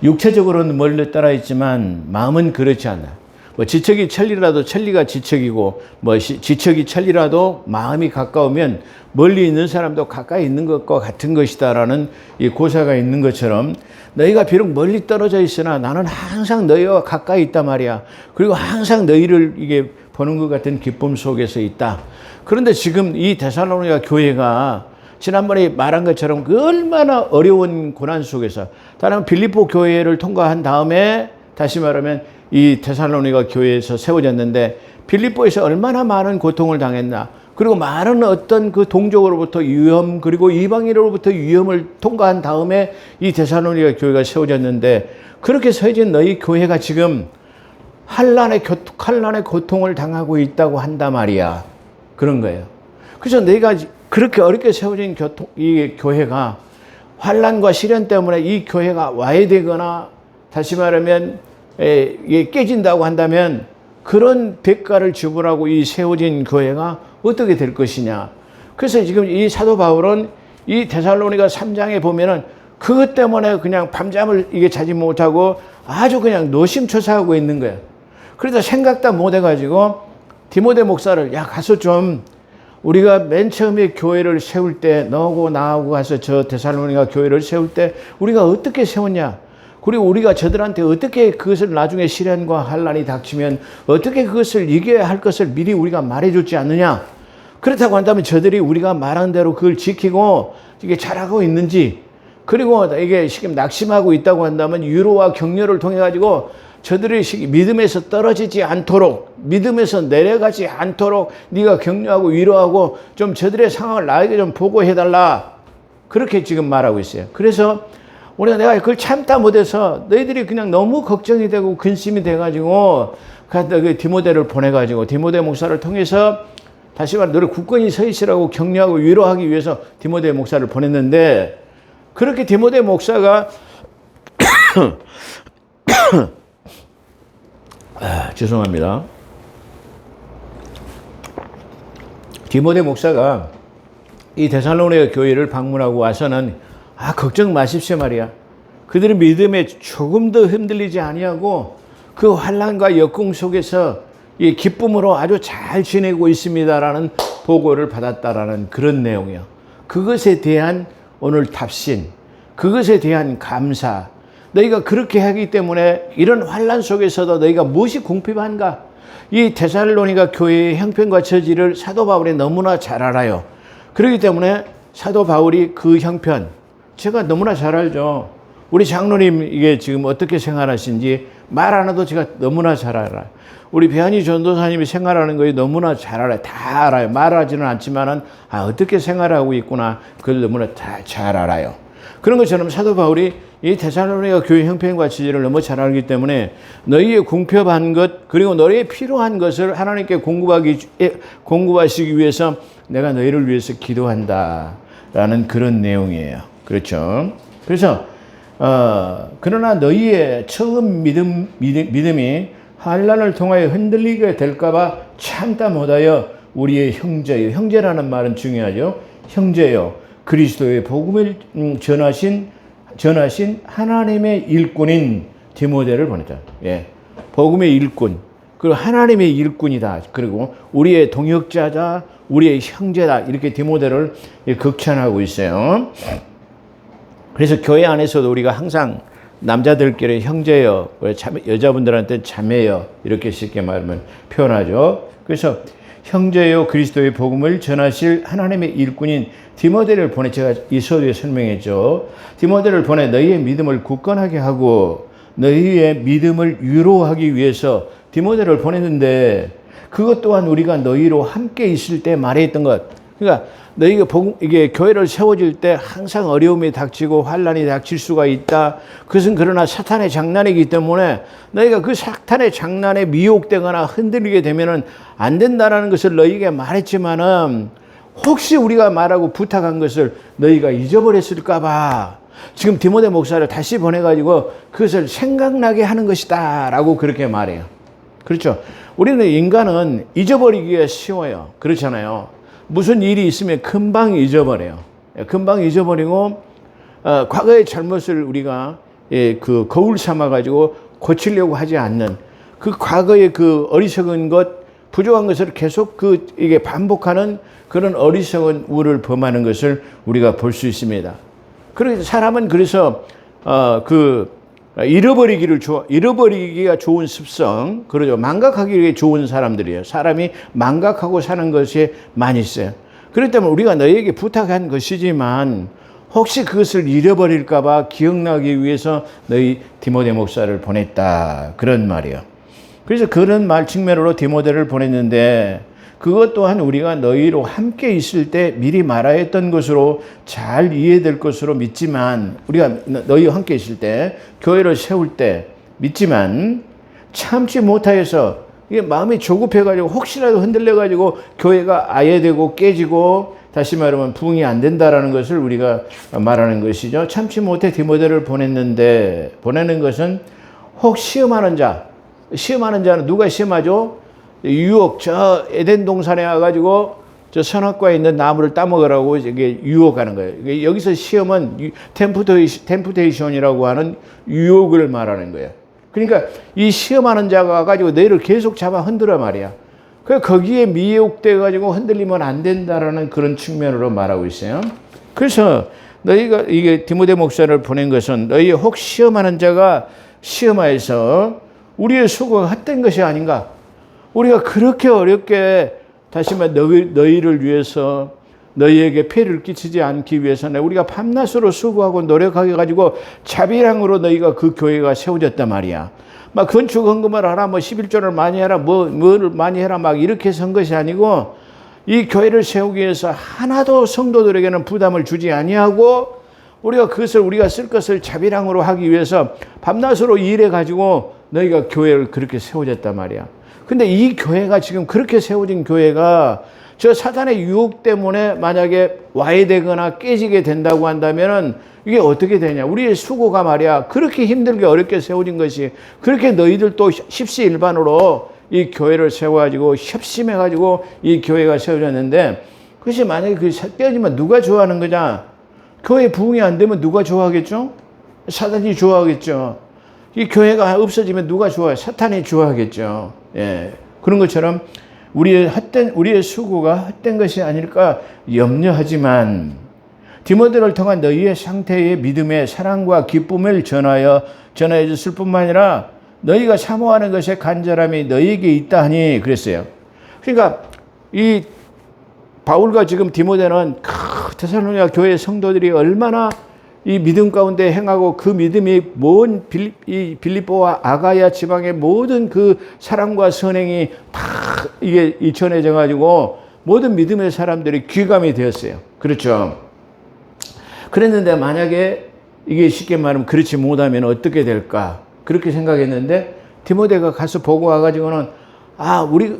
육체적으로는 멀리 따라 있지만 마음은 그렇지 않아. 뭐 지척이 천리라도 천리가 지척이고 뭐 지척이 천리라도 마음이 가까우면 멀리 있는 사람도 가까이 있는 것과 같은 것이다라는 이 고사가 있는 것처럼 너희가 비록 멀리 떨어져 있으나 나는 항상 너희와 가까이 있단 말이야. 그리고 항상 너희를 이게 보는 것 같은 기쁨 속에서 있다. 그런데 지금 이 데살로니가 교회가 지난번에 말한 것처럼 그 얼마나 어려운 고난 속에서 다른 빌립보 교회를 통과한 다음에 다시 말하면 이 데살로니가 교회에서 세워졌는데 빌립보에서 얼마나 많은 고통을 당했나. 그리고 많은 어떤 그 동족으로부터 위험 그리고 이방인으로부터 위험을 통과한 다음에 이 데살로니가 교회가 세워졌는데 그렇게 세워진 너희 교회가 지금 환난의 고통을 당하고 있다고 한단 말이야. 그런 거예요. 그래서 너희가 그렇게 어렵게 세워진 이 교회가 환난과 시련 때문에 이 교회가 와야 되거나 다시 말하면 이게 깨진다고 한다면 그런 대가를 지불하고 이 세워진 교회가 어떻게 될 것이냐. 그래서 지금 이 사도 바울은 이 데살로니가 3장에 보면은 그것 때문에 그냥 밤잠을 이게 자지 못하고 아주 그냥 노심초사하고 있는 거예요. 그래서 생각도 못 해가지고 디모데 목사를 가서 좀 우리가 맨 처음에 교회를 세울 때 너하고 나하고 가서 저 데살로니가 교회를 세울 때 우리가 어떻게 세웠냐. 그리고 우리가 저들한테 어떻게 그것을 나중에 시련과 환난이 닥치면 어떻게 그것을 이겨야 할 것을 미리 우리가 말해줬지 않느냐. 그렇다고 한다면 저들이 우리가 말한 대로 그걸 지키고 이게 잘하고 있는지 그리고 이게 지금 낙심하고 있다고 한다면 위로와 격려를 통해 가지고 저들이 믿음에서 떨어지지 않도록 믿음에서 내려가지 않도록 네가 격려하고 위로하고 좀 저들의 상황을 나에게 좀 보고해달라. 그렇게 지금 말하고 있어요. 그래서 내가 그걸 참다 못해서 너희들이 그냥 너무 걱정이 되고 근심이 돼가지고 디모데를 보내가지고 디모데 목사를 통해서 다시 말해 너를 굳건히 서 있으라고 격려하고 위로하기 위해서 디모데 목사를 보냈는데 그렇게 디모데 목사가 죄송합니다. 디모데 목사가 이 데살로니가 교회를 방문하고 와서는 걱정 마십시오 말이야. 그들은 믿음에 조금 더 흔들리지 아니하고 그 환난과 역공 속에서 이 기쁨으로 아주 잘 지내고 있습니다라는 보고를 받았다라는 그런 내용이에요. 그것에 대한 오늘 답신, 그것에 대한 감사. 너희가 그렇게 하기 때문에 이런 환난 속에서도 너희가 무엇이 궁핍한가? 이 데살로니가 교회의 형편과 처지를 사도 바울이 너무나 잘 알아요. 그렇기 때문에 사도 바울이 그 형편 제가 너무나 잘 알죠. 우리 장로님 이게 지금 어떻게 생활하신지 말 안 해도 제가 너무나 잘 알아요. 우리 배한희 전도사님이 생활하는 거에 너무나 잘 알아요. 다 알아요. 말하지는 않지만은 어떻게 생활하고 있구나 그걸 너무나 다 잘 알아요. 그런 것처럼 사도 바울이 이 데살로니가 교회 형편과 지지를 너무 잘 알기 때문에 너희의 궁핍한 것 그리고 너희의 필요한 것을 하나님께 공급하시기 위해서 내가 너희를 위해서 기도한다라는 그런 내용이에요. 그렇죠? 그래서 그러나 너희의 처음 믿음이 환난을 통하여 흔들리게 될까봐 참다 못하여 우리의 형제요. 형제라는 말은 중요하죠. 형제요. 그리스도의 복음을 전하신 하나님의 일꾼인 디모데를 보냈다. 예. 복음의 일꾼. 그리고 하나님의 일꾼이다. 그리고 우리의 동역자다. 우리의 형제다. 이렇게 디모데를 극찬하고 있어요. 그래서 교회 안에서도 우리가 항상 남자들끼리 형제여, 여자분들한테 자매여 이렇게 쉽게 말하면 표현하죠. 그래서 형제여 그리스도의 복음을 전하실 하나님의 일꾼인 디모데를 보내 제가 이 서두에 설명했죠. 디모데를 보내 너희의 믿음을 굳건하게 하고 너희의 믿음을 위로하기 위해서 디모데를 보냈는데 그것 또한 우리가 너희로 함께 있을 때 말했던 것. 그러니까 너희가 이게 교회를 세워질 때 항상 어려움이 닥치고 환난이 닥칠 수가 있다. 그것은 그러나 사탄의 장난이기 때문에 너희가 그 사탄의 장난에 미혹되거나 흔들리게 되면은 안 된다라는 것을 너희에게 말했지만은 혹시 우리가 말하고 부탁한 것을 너희가 잊어버렸을까 봐 지금 디모데 목사를 다시 보내가지고 그것을 생각나게 하는 것이다 라고 그렇게 말해요. 그렇죠? 우리는 인간은 잊어버리기가 쉬워요. 그렇잖아요. 무슨 일이 있으면 금방 잊어버려요. 금방 잊어버리고 과거의 잘못을 우리가 그 거울 삼아가지고 고치려고 하지 않는 그 과거의 그 어리석은 것, 부족한 것을 계속 이게 반복하는 그런 어리석은 우를 범하는 것을 우리가 볼 수 있습니다. 그래서 사람은 그래서 잃어버리기가 좋은 습성, 그러죠. 망각하기 좋은 사람들이에요. 사람이 망각하고 사는 것이 많이 있어요. 그렇기 때문에 우리가 너희에게 부탁한 것이지만 혹시 그것을 잃어버릴까봐 기억나기 위해서 너희 디모데 목사를 보냈다. 그런 말이에요. 그래서 그런 말 측면으로 디모데를 보냈는데 그것 또한 우리가 너희로 함께 있을 때 미리 말하여 했던 것으로 잘 이해될 것으로 믿지만 우리가 너희와 함께 있을 때 교회를 세울 때 믿지만 참지 못하여서 이게 마음이 조급해가지고 혹시라도 흔들려가지고 교회가 아예되고 깨지고 다시 말하면 부흥이 안 된다라는 것을 우리가 말하는 것이죠. 참지 못해 디모데를 보냈는데 보내는 것은 혹 시험하는 자는 누가 시험하죠? 유혹, 저 에덴 동산에 와가지고 저 선악과에 있는 나무를 따먹으라고 이게 유혹하는 거예요. 여기서 시험은 템프테이션이라고 하는 유혹을 말하는 거예요. 그러니까 이 시험하는 자가 와가지고 너희를 계속 잡아 흔들어 말이야. 거기에 미혹돼가지고 흔들리면 안 된다라는 그런 측면으로 말하고 있어요. 그래서 너희가 이게 디모데 목사를 보낸 것은 너희 혹 시험하는 자가 시험하여서 우리의 수고가 헛된 것이 아닌가. 우리가 그렇게 어렵게 다시 말해 너희를 위해서 너희에게 폐를 끼치지 않기 위해서는 우리가 밤낮으로 수고하고 노력하게 가지고 자비랑으로 너희가 그 교회가 세워졌단 말이야. 막 건축 헌금을 하라, 뭐 11조를 많이 해라, 뭐를 많이 해라, 막 이렇게 선 것이 아니고 이 교회를 세우기 위해서 하나도 성도들에게는 부담을 주지 아니하고 우리가 그것을 우리가 쓸 것을 자비랑으로 하기 위해서 밤낮으로 일해 가지고 너희가 교회를 그렇게 세워졌단 말이야. 근데 이 교회가 지금 그렇게 세워진 교회가 저 사탄의 유혹 때문에 만약에 와해되거나 깨지게 된다고 한다면은 이게 어떻게 되냐. 우리의 수고가 말이야. 그렇게 힘들게 어렵게 세워진 것이 그렇게 너희들 또 십시일반으로 이 교회를 세워가지고 협심해가지고 이 교회가 세워졌는데 그것이 만약에 깨지면 누가 좋아하는 거냐. 교회 부흥이 안 되면 누가 좋아하겠죠? 사탄이 좋아하겠죠. 이 교회가 없어지면 누가 좋아해? 사탄이 좋아하겠죠. 예. 그런 것처럼 우리의 수고가 헛된 것이 아닐까 염려하지만 디모데를 통한 너희의 상태의 믿음의 사랑과 기쁨을 전하여 줬을 뿐만 아니라 너희가 사모하는 것의 간절함이 너희에게 있다 하니 그랬어요. 그러니까 이 바울과 지금 디모데는 데살로니가 교회 성도들이 얼마나 이 믿음 가운데 행하고 그 믿음이 이 빌립보와 아가야 지방의 모든 그 사랑과 선행이 다 이게 전해져 가지고 모든 믿음의 사람들이 귀감이 되었어요. 그렇죠. 그랬는데 만약에 이게 쉽게 말하면 그렇지 못하면 어떻게 될까? 그렇게 생각했는데 디모데가 가서 보고 와가지고는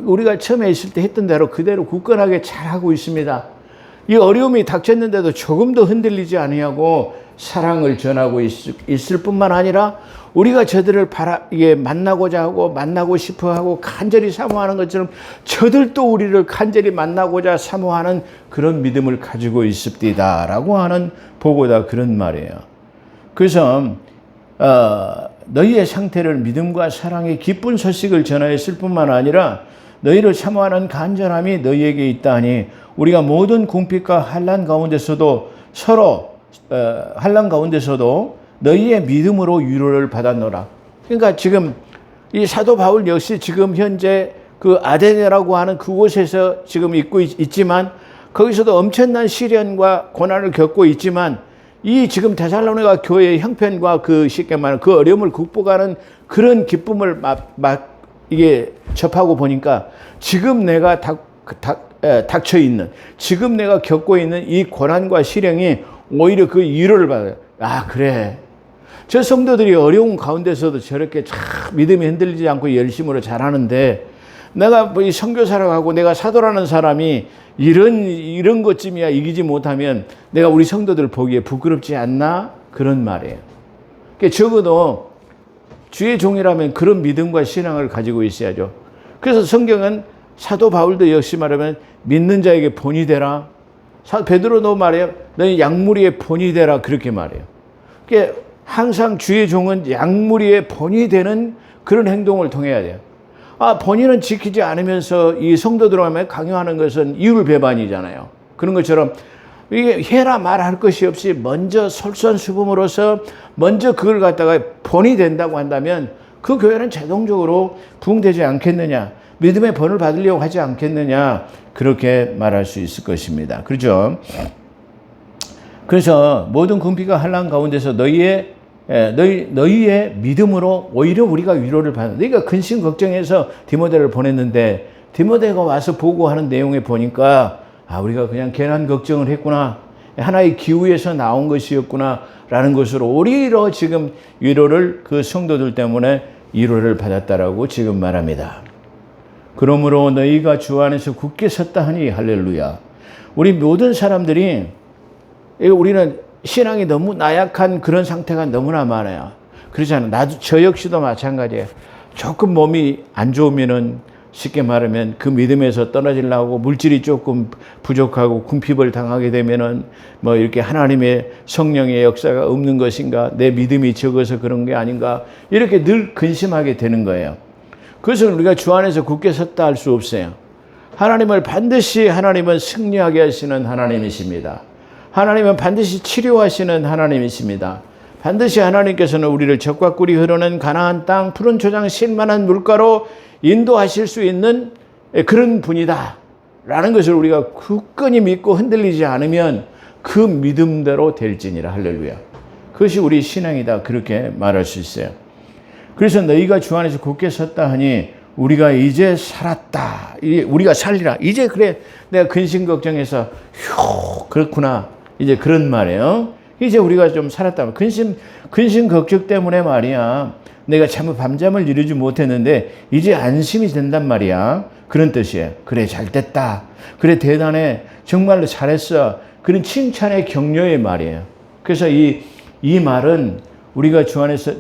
우리가 처음에 있을 때 했던 대로 그대로 굳건하게 잘하고 있습니다. 이 어려움이 닥쳤는데도 조금도 흔들리지 아니하고 사랑을 전하고 있을 뿐만 아니라 우리가 저들을 만나고자 하고 만나고 싶어 하고 간절히 사모하는 것처럼 저들도 우리를 간절히 만나고자 사모하는 그런 믿음을 가지고 있습니다. 라고 하는 보고다 그런 말이에요. 그래서 너희의 상태를 믿음과 사랑의 기쁜 소식을 전하였을 뿐만 아니라 너희를 사모하는 간절함이 너희에게 있다니 우리가 모든 궁핍과 환난 가운데서도 너희의 믿음으로 위로를 받았노라. 그러니까 지금 이 사도 바울 역시 지금 현재 그 아데네라고 하는 그곳에서 지금 있지만 거기서도 엄청난 시련과 고난을 겪고 있지만 이 지금 데살로니가 교회의 형편과 쉽게 말하는 그 어려움을 극복하는 그런 기쁨을 이게 접하고 보니까 지금 내가 닥쳐 있는, 지금 내가 겪고 있는 이 고난과 시련이 오히려 그 위로를 받아요. 그래. 저 성도들이 어려운 가운데서도 저렇게 참 믿음이 흔들리지 않고 열심으로 잘하는데 내가 이 선교사라고 하고 내가 사도라는 사람이 이런 것쯤이야 이기지 못하면 내가 우리 성도들 보기에 부끄럽지 않나? 그런 말이에요. 그러니까 적어도 주의 종이라면 그런 믿음과 신앙을 가지고 있어야죠. 그래서 성경은 사도 바울도 역시 말하면 믿는 자에게 본이 되라. 베드로도 말해요. 너희 양무리의 본이 되라. 그렇게 말해요. 그러니까 항상 주의 종은 양무리의 본이 되는 그런 행동을 통해야 돼요. 본인은 지키지 않으면서 이 성도들에게 강요하는 것은 이율배반이잖아요. 그런 것처럼 이게 해라 말할 것이 없이 먼저 솔선수범으로서 먼저 그걸 갖다가 본이 된다고 한다면 그 교회는 자동적으로 부흥되지 않겠느냐. 믿음의 본을 받으려고 하지 않겠느냐. 그렇게 말할 수 있을 것입니다. 그렇죠? 그래서 모든 궁핍과 환난 가운데서 너희의 믿음으로 오히려 우리가 위로를 받는. 너희가 근심 걱정해서 디모데를 보냈는데 디모데가 와서 보고하는 내용에 보니까 우리가 그냥 괜한 걱정을 했구나. 하나의 기후에서 나온 것이었구나. 라는 것으로 오히려 지금 위로를 그 성도들 때문에 위로를 받았다라고 지금 말합니다. 그러므로 너희가 주 안에서 굳게 섰다 하니 할렐루야. 우리 모든 사람들이 우리는 신앙이 너무 나약한 그런 상태가 너무나 많아요. 그렇잖아요. 저 역시도 마찬가지예요. 조금 몸이 안 좋으면은 쉽게 말하면 그 믿음에서 떨어지려고 물질이 조금 부족하고 궁핍을 당하게 되면은 이렇게 하나님의 성령의 역사가 없는 것인가, 내 믿음이 적어서 그런 게 아닌가, 이렇게 늘 근심하게 되는 거예요. 그것은 우리가 주 안에서 굳게 섰다 할 수 없어요. 하나님은 승리하게 하시는 하나님이십니다. 하나님은 반드시 치료하시는 하나님이십니다. 반드시 하나님께서는 우리를 젖과 꿀이 흐르는 가나안 땅 푸른 초장 쉴만한 물가로 인도하실 수 있는 그런 분이다 라는 것을 우리가 굳건히 믿고 흔들리지 않으면 그 믿음대로 될지니라. 할렐루야. 그것이 우리 신앙이다. 그렇게 말할 수 있어요. 그래서 너희가 주 안에서 굳게 섰다 하니 우리가 이제 살았다. 우리가 살리라. 이제 그래 내가 근심 걱정해서 그렇구나. 이제 그런 말이에요. 이제 우리가 좀 살았다. 근심 걱정 때문에 말이야. 내가 참 밤잠을 이루지 못했는데 이제 안심이 된단 말이야. 그런 뜻이에요. 그래 잘됐다. 그래 대단해. 정말로 잘했어. 그런 칭찬의 격려의 말이에요. 그래서 이 말은 우리가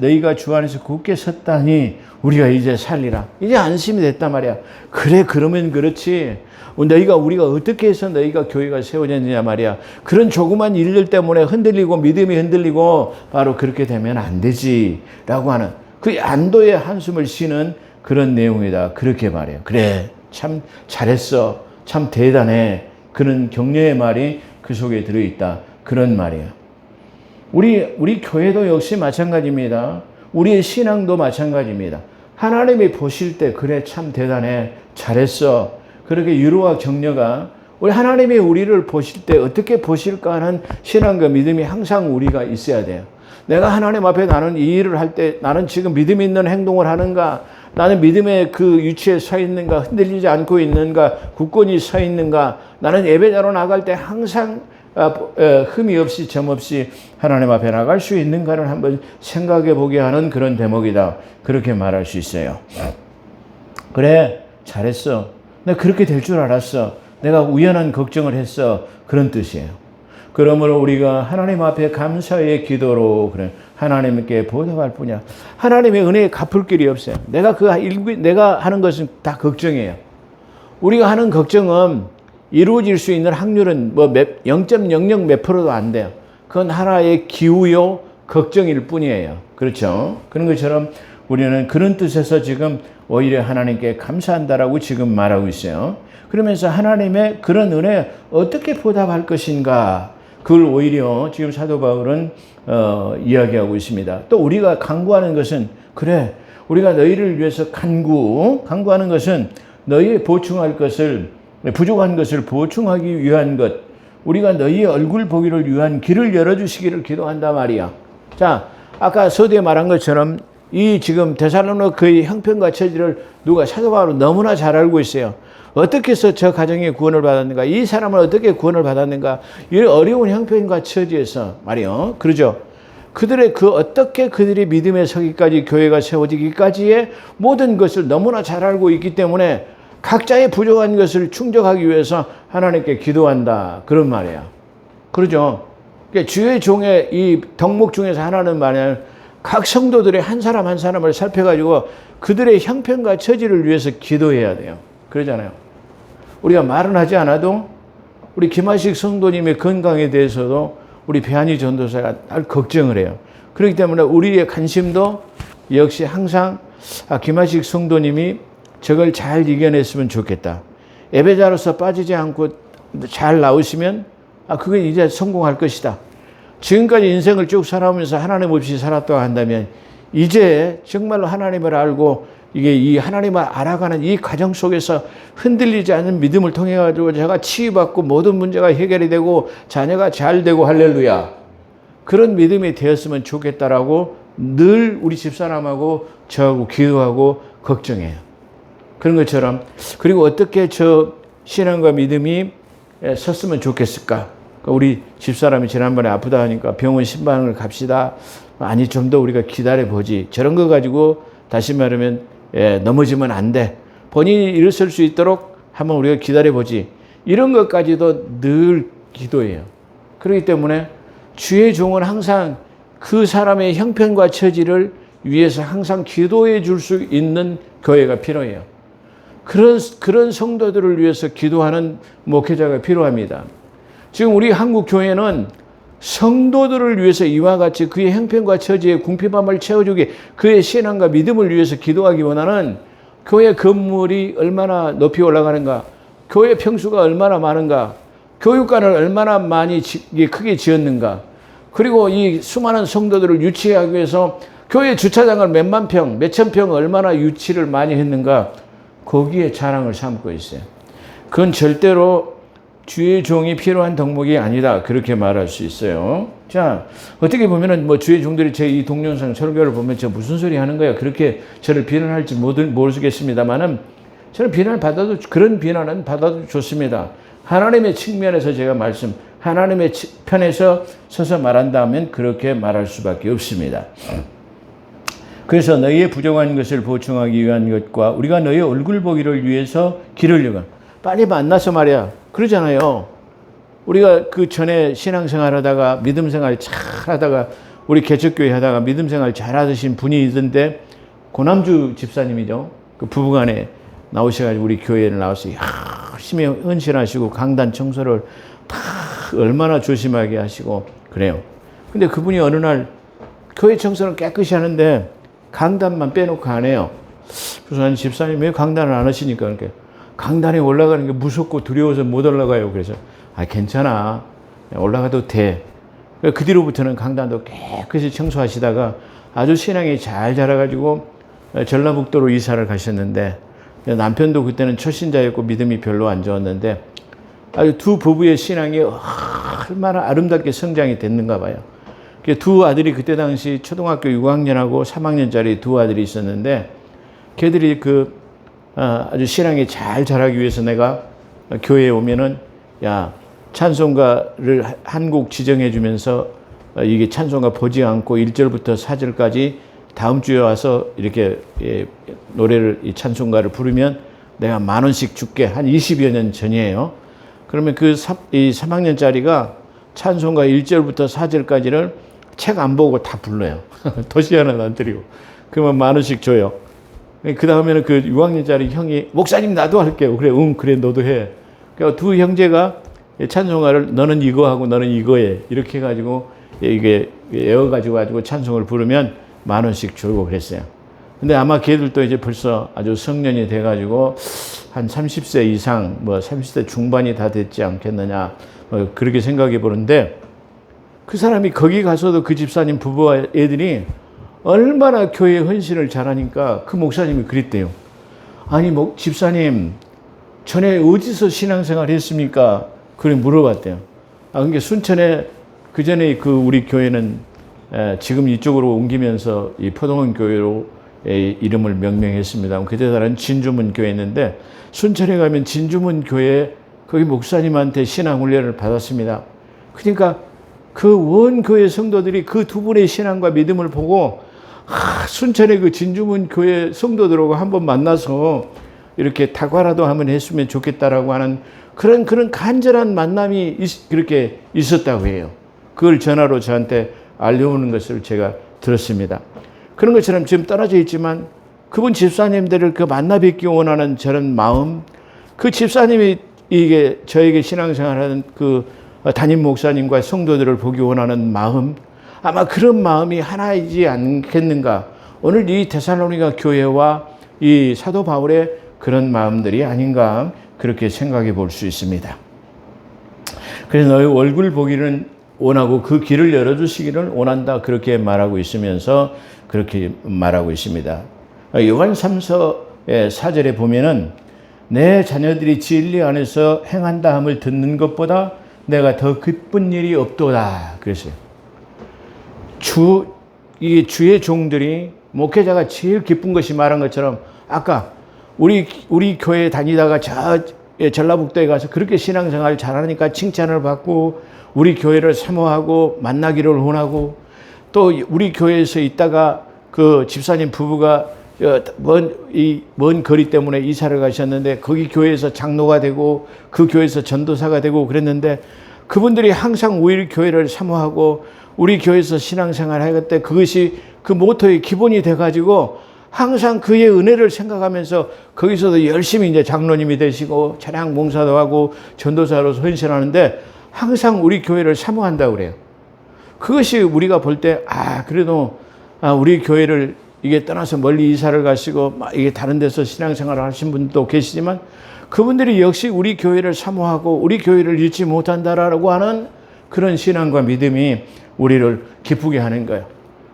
너희가 주 안에서 굳게 섰다니 우리가 이제 살리라. 이제 안심이 됐단 말이야. 그래 그러면 그렇지. 우리가 어떻게 해서 너희가 교회가 세워졌느냐 말이야. 그런 조그만 일들 때문에 흔들리고 믿음이 흔들리고 바로 그렇게 되면 안 되지 라고 하는 그 안도의 한숨을 쉬는 그런 내용이다. 그렇게 말해요. 그래 참 잘했어. 참 대단해. 그런 격려의 말이 그 속에 들어있다. 그런 말이에요. 우리 교회도 역시 마찬가지입니다. 우리의 신앙도 마찬가지입니다. 하나님이 보실 때 그래 참 대단해. 잘했어. 그렇게 위로와 격려가 우리 하나님이 우리를 보실 때 어떻게 보실까 하는 신앙과 믿음이 항상 우리가 있어야 돼요. 내가 하나님 앞에 나는 이 일을 할 때 나는 지금 믿음 있는 행동을 하는가? 나는 믿음의 그 위치에 서 있는가? 흔들리지 않고 있는가? 굳건히 서 있는가? 나는 예배자로 나갈 때 항상 흠이 없이 점 없이 하나님 앞에 나갈 수 있는가를 한번 생각해 보게 하는 그런 대목이다. 그렇게 말할 수 있어요. 그래, 잘했어. 내가 그렇게 될 줄 알았어. 내가 우연한 걱정을 했어. 그런 뜻이에요. 그러므로 우리가 하나님 앞에 감사의 기도로 그래 하나님께 보답할 뿐이야. 하나님의 은혜에 갚을 길이 없어요. 내가 하는 것은 다 걱정이에요. 우리가 하는 걱정은 이루어질 수 있는 확률은 뭐 0.00 몇 프로도 안 돼요. 그건 하나의 기우요 걱정일 뿐이에요. 그렇죠? 그런 것처럼 우리는 그런 뜻에서 지금 오히려 하나님께 감사한다라고 지금 말하고 있어요. 그러면서 하나님의 그런 은혜에 어떻게 보답할 것인가, 그걸 오히려 지금 사도 바울은 이야기하고 있습니다. 또 우리가 간구하는 것은, 그래, 우리가 너희를 위해서 간구하는 것은 너희의 보충할 것을, 부족한 것을 보충하기 위한 것, 우리가 너희의 얼굴 보기를 위한 길을 열어주시기를 기도한다 말이야. 자, 아까 서두에 말한 것처럼 이 지금 데살로니가의 형편과 처지를 누가 사도 바울은 너무나 잘 알고 있어요. 어떻게 해서 저 가정이 구원을 받았는가? 이 사람은 어떻게 구원을 받았는가? 이 어려운 형편과 처지에서 말이요. 그러죠. 어떻게 그들이 믿음에 서기까지, 교회가 세워지기까지의 모든 것을 너무나 잘 알고 있기 때문에 각자의 부족한 것을 충족하기 위해서 하나님께 기도한다. 그런 말이야. 그러죠. 그러니까 주의 종의 이 덕목 중에서 하나는 말이야. 각 성도들의 한 사람 한 사람을 살펴가지고 그들의 형편과 처지를 위해서 기도해야 돼요. 그러잖아요. 우리가 말은 하지 않아도 우리 김하식 성도님의 건강에 대해서도 우리 배한희 전도사가 늘 걱정을 해요. 그렇기 때문에 우리의 관심도 역시 항상 김하식 성도님이 저걸 잘 이겨냈으면 좋겠다. 예배자로서 빠지지 않고 잘 나오시면 그게 이제 성공할 것이다. 지금까지 인생을 쭉 살아오면서 하나님 없이 살았다고 한다면 이제 정말로 하나님을 알고 이게 이 하나님을 알아가는 이 과정 속에서 흔들리지 않는 믿음을 통해 가지고 제가 치유받고 모든 문제가 해결이 되고 자녀가 잘 되고 할렐루야. 그런 믿음이 되었으면 좋겠다라고 늘 우리 집사람하고 저하고 기도하고 걱정해요. 그런 것처럼, 그리고 어떻게 저 신앙과 믿음이 섰으면 좋겠을까? 우리 집사람이 지난번에 아프다 하니까 병원 신방을 갑시다. 아니, 좀 더 우리가 기다려보지. 저런 거 가지고 다시 말하면 넘어지면 안 돼. 본인이 일어설 수 있도록 한번 우리가 기다려보지. 이런 것까지도 늘 기도해요. 그렇기 때문에 주의 종은 항상 그 사람의 형편과 처지를 위해서 항상 기도해 줄 수 있는 교회가 필요해요. 그런 성도들을 위해서 기도하는 목회자가 필요합니다. 지금 우리 한국 교회는 성도들을 위해서 이와 같이 그의 형편과 처지의 궁핍함을 채워주기, 그의 신앙과 믿음을 위해서 기도하기 원하는 교회 건물이 얼마나 높이 올라가는가, 교회 평수가 얼마나 많은가, 교육관을 얼마나 많이 크게 지었는가, 그리고 이 수많은 성도들을 유치하기 위해서 교회 주차장을 몇만 평, 몇천 평 얼마나 유치를 많이 했는가, 거기에 자랑을 삼고 있어요. 그건 절대로 주의 종이 필요한 덕목이 아니다. 그렇게 말할 수 있어요. 자, 어떻게 보면은 주의 종들이 제 이 동영상 설교를 보면 저 무슨 소리 하는 거야? 그렇게 저를 비난할지 모르겠습니다만은 저는 그런 비난은 받아도 좋습니다. 하나님의 측면에서 제가 하나님의 편에서 서서 말한다면 그렇게 말할 수밖에 없습니다. 그래서 너희의 부족한 것을 보충하기 위한 것과 우리가 너희의 얼굴 보기를 위해서 길을 열어. 빨리 만나서 말이야. 그러잖아요. 우리가 그 전에 신앙생활 하다가 믿음생활 잘 하다가 우리 개척교회 하다가 믿음생활 잘 하신 분이 있던데 고남주 집사님이죠. 그 부부간에 나오셔가지고 우리 교회를 나와서 열심히 헌신하시고 강단 청소를 다 얼마나 조심하게 하시고 그래요. 근데 그분이 어느 날 교회 청소는 깨끗이 하는데 강단만 빼놓고 안 해요. 그래서 아니 집사님 왜 강단을 안 하시니까 그렇게 강단에 올라가는 게 무섭고 두려워서 못 올라가요. 그래서 괜찮아. 올라가도 돼. 그 뒤로부터는 강단도 깨끗이 청소하시다가 아주 신앙이 잘 자라가지고 전라북도로 이사를 가셨는데 남편도 그때는 초신자였고 믿음이 별로 안 좋았는데 아주 두 부부의 신앙이 얼마나 아름답게 성장이 됐는가 봐요. 두 아들이 그때 당시 초등학교 6학년하고 3학년짜리 두 아들이 있었는데 걔들이 아주 신앙이 잘 자라기 위해서 내가 교회에 오면은 야 찬송가를 한 곡 지정해 주면서 이게 찬송가 보지 않고 1절부터 4절까지 다음 주에 와서 이렇게 노래를 이 찬송가를 부르면 내가 10,000원씩 줄게. 한 20여 년 전이에요. 그러면 이 3학년짜리가 찬송가 1절부터 4절까지를 책 안 보고 다 불러요. 도시 하나 안 드리고. 그러면 10,000원씩 줘요. 그 다음에는 그 6학년짜리 형이 목사님 나도 할게요. 그래, 그래 너도 해. 그러니까 두 형제가 찬송가를 너는 이거 하고 너는 이거 해. 이렇게 해가지고 이게 외워가지고 찬송을 부르면 10,000원씩 주고 그랬어요. 근데 아마 걔들도 이제 벌써 아주 성년이 돼가지고 한 30세 이상, 30대 중반이 다 됐지 않겠느냐, 그렇게 생각해 보는데 그 사람이 거기 가서도 그 집사님 부부와 애들이 얼마나 교회 헌신을 잘하니까 그 목사님이 그랬대요. 아니, 집사님, 전에 어디서 신앙생활 했습니까? 그래 물어봤대요. 그러니까 순천에 그 전에 우리 교회는 지금 이쪽으로 옮기면서 이 포동원 교회로 이름을 명명했습니다. 그때 다른 진주문 교회였는데 순천에 가면 진주문 교회 거기 목사님한테 신앙 훈련을 받았습니다. 그러니까 그 원교회 성도들이 그 두 분의 신앙과 믿음을 보고 순천의 그 진주문 교회 성도들하고 한번 만나서 이렇게 다과라도 한번 했으면 좋겠다라고 하는 그런 간절한 만남이 그렇게 있었다고 해요. 그걸 전화로 저한테 알려오는 것을 제가 들었습니다. 그런 것처럼 지금 떨어져 있지만 그분 집사님들을 만나 뵙기 원하는 저런 마음, 그 집사님이 이게 저에게 신앙생활하는 담임 목사님과 성도들을 보기 원하는 마음, 아마 그런 마음이 하나이지 않겠는가. 오늘 이 데살로니가 교회와 이 사도 바울의 그런 마음들이 아닌가 그렇게 생각해 볼 수 있습니다. 그래서 너희 얼굴 보기는 원하고 그 길을 열어주시기를 원한다 그렇게 말하고 있으면서 그렇게 말하고 있습니다. 요한 3서의 4절에 보면은 내 자녀들이 진리 안에서 행한다 함을 듣는 것보다 내가 더 기쁜 일이 없도다 그랬어요. 주의 종들이 목회자가 제일 기쁜 것이 말한 것처럼 아까 우리 교회 다니다가 전라북도에 가서 그렇게 신앙생활 잘하니까 칭찬을 받고 우리 교회를 사모하고 만나기를 원하고 또 우리 교회에서 있다가 그 집사님 부부가 먼 거리 때문에 이사를 가셨는데 거기 교회에서 장로가 되고 그 교회에서 전도사가 되고 그랬는데 그분들이 항상 우리 교회를 사모하고 우리 교회에서 신앙생활 하겠대. 그것이 그 모토의 기본이 돼가지고 항상 그의 은혜를 생각하면서 거기서도 열심히 이제 장로님이 되시고 찬양 봉사도 하고 전도사로서 헌신하는데 항상 우리 교회를 사모한다고 그래요. 그것이 우리가 볼 때 그래도 우리 교회를 이게 떠나서 멀리 이사를 가시고 이게 다른 데서 신앙생활을 하신 분도 계시지만 그분들이 역시 우리 교회를 사모하고 우리 교회를 잃지 못한다라고 하는 그런 신앙과 믿음이 우리를 기쁘게 하는 거예요.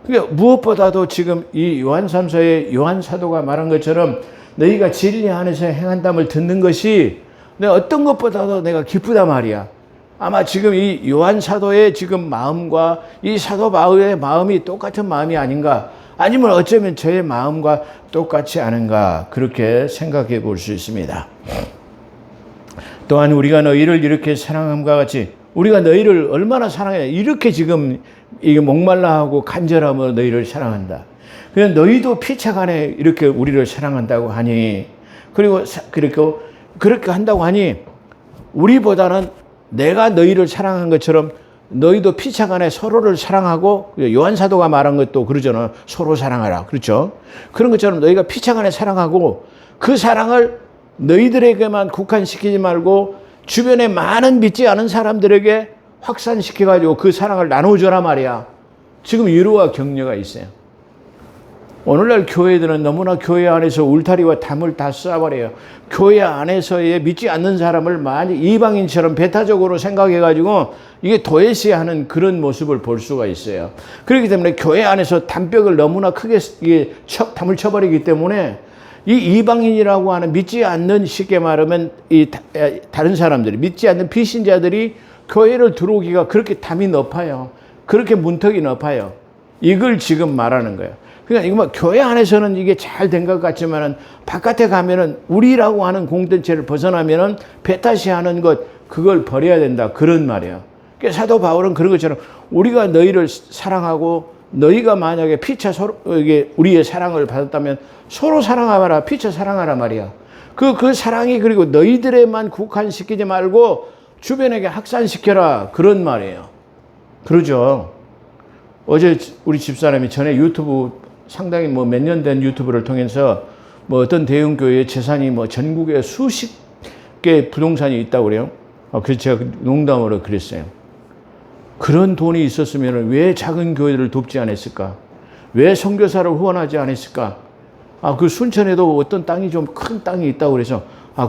그러니까 무엇보다도 지금 이 요한 3서의 요한 사도가 말한 것처럼 너희가 진리 안에서 행한담을 듣는 것이 내가 어떤 것보다도 내가 기쁘다 말이야. 아마 지금 이 요한 사도의 지금 마음과 이 사도 바울의 마음이 똑같은 마음이 아닌가, 아니면 어쩌면 저의 마음과 똑같지 않은가 그렇게 생각해 볼 수 있습니다. 또한 우리가 너희를 이렇게 사랑함과 같이 우리가 너희를 얼마나 사랑해. 이렇게 지금 이게 목말라하고 간절함으로 너희를 사랑한다. 그냥 너희도 피차간에 이렇게 우리를 사랑한다고 하니, 그리고 그렇게 한다고 하니 우리보다는 내가 너희를 사랑한 것처럼 너희도 피차간에 서로를 사랑하고, 요한 사도가 말한 것도 그러잖아. 서로 사랑하라. 그렇죠? 그런 것처럼 너희가 피차간에 사랑하고 그 사랑을 너희들에게만 국한시키지 말고 주변에 많은 믿지 않은 사람들에게 확산시켜가지고 그 사랑을 나눠줘라 말이야. 지금 위로와 격려가 있어요. 오늘날 교회들은 너무나 교회 안에서 울타리와 담을 다 쏴버려요. 교회 안에서의 믿지 않는 사람을 많이 이방인처럼 배타적으로 생각해가지고 이게 도외시하는 그런 모습을 볼 수가 있어요. 그렇기 때문에 교회 안에서 담벽을 너무나 크게 담을 쳐버리기 때문에 이 이방인이라고 하는 믿지 않는, 쉽게 말하면 다른 사람들이, 믿지 않는 비신자들이 교회를 들어오기가 그렇게 담이 높아요. 그렇게 문턱이 높아요. 이걸 지금 말하는 거예요. 그러니까 이거 뭐 교회 안에서는 이게 잘 된 것 같지만은 바깥에 가면은 우리라고 하는 공동체를 벗어나면은 배타시 하는 것, 그걸 버려야 된다. 그런 말이에요. 그러니까 사도 바울은 그런 것처럼 우리가 너희를 사랑하고 너희가 만약에 피차 서로 이게 우리의 사랑을 받았다면 서로 사랑하라, 피차 사랑하라 말이야. 그 사랑이 그리고 너희들에만 국한시키지 말고 주변에게 확산시켜라, 그런 말이에요. 그러죠. 어제 우리 집사람이 전에 유튜브 상당히 뭐 몇 년 된 유튜브를 통해서 뭐 어떤 대형교회 재산이 뭐 전국에 수십 개 부동산이 있다고 그래요. 그래서 제가 농담으로 그랬어요. 그런 돈이 있었으면 왜 작은 교회를 돕지 않았을까? 왜 선교사를 후원하지 않았을까? 그 순천에도 어떤 땅이 좀 큰 땅이 있다고 그래서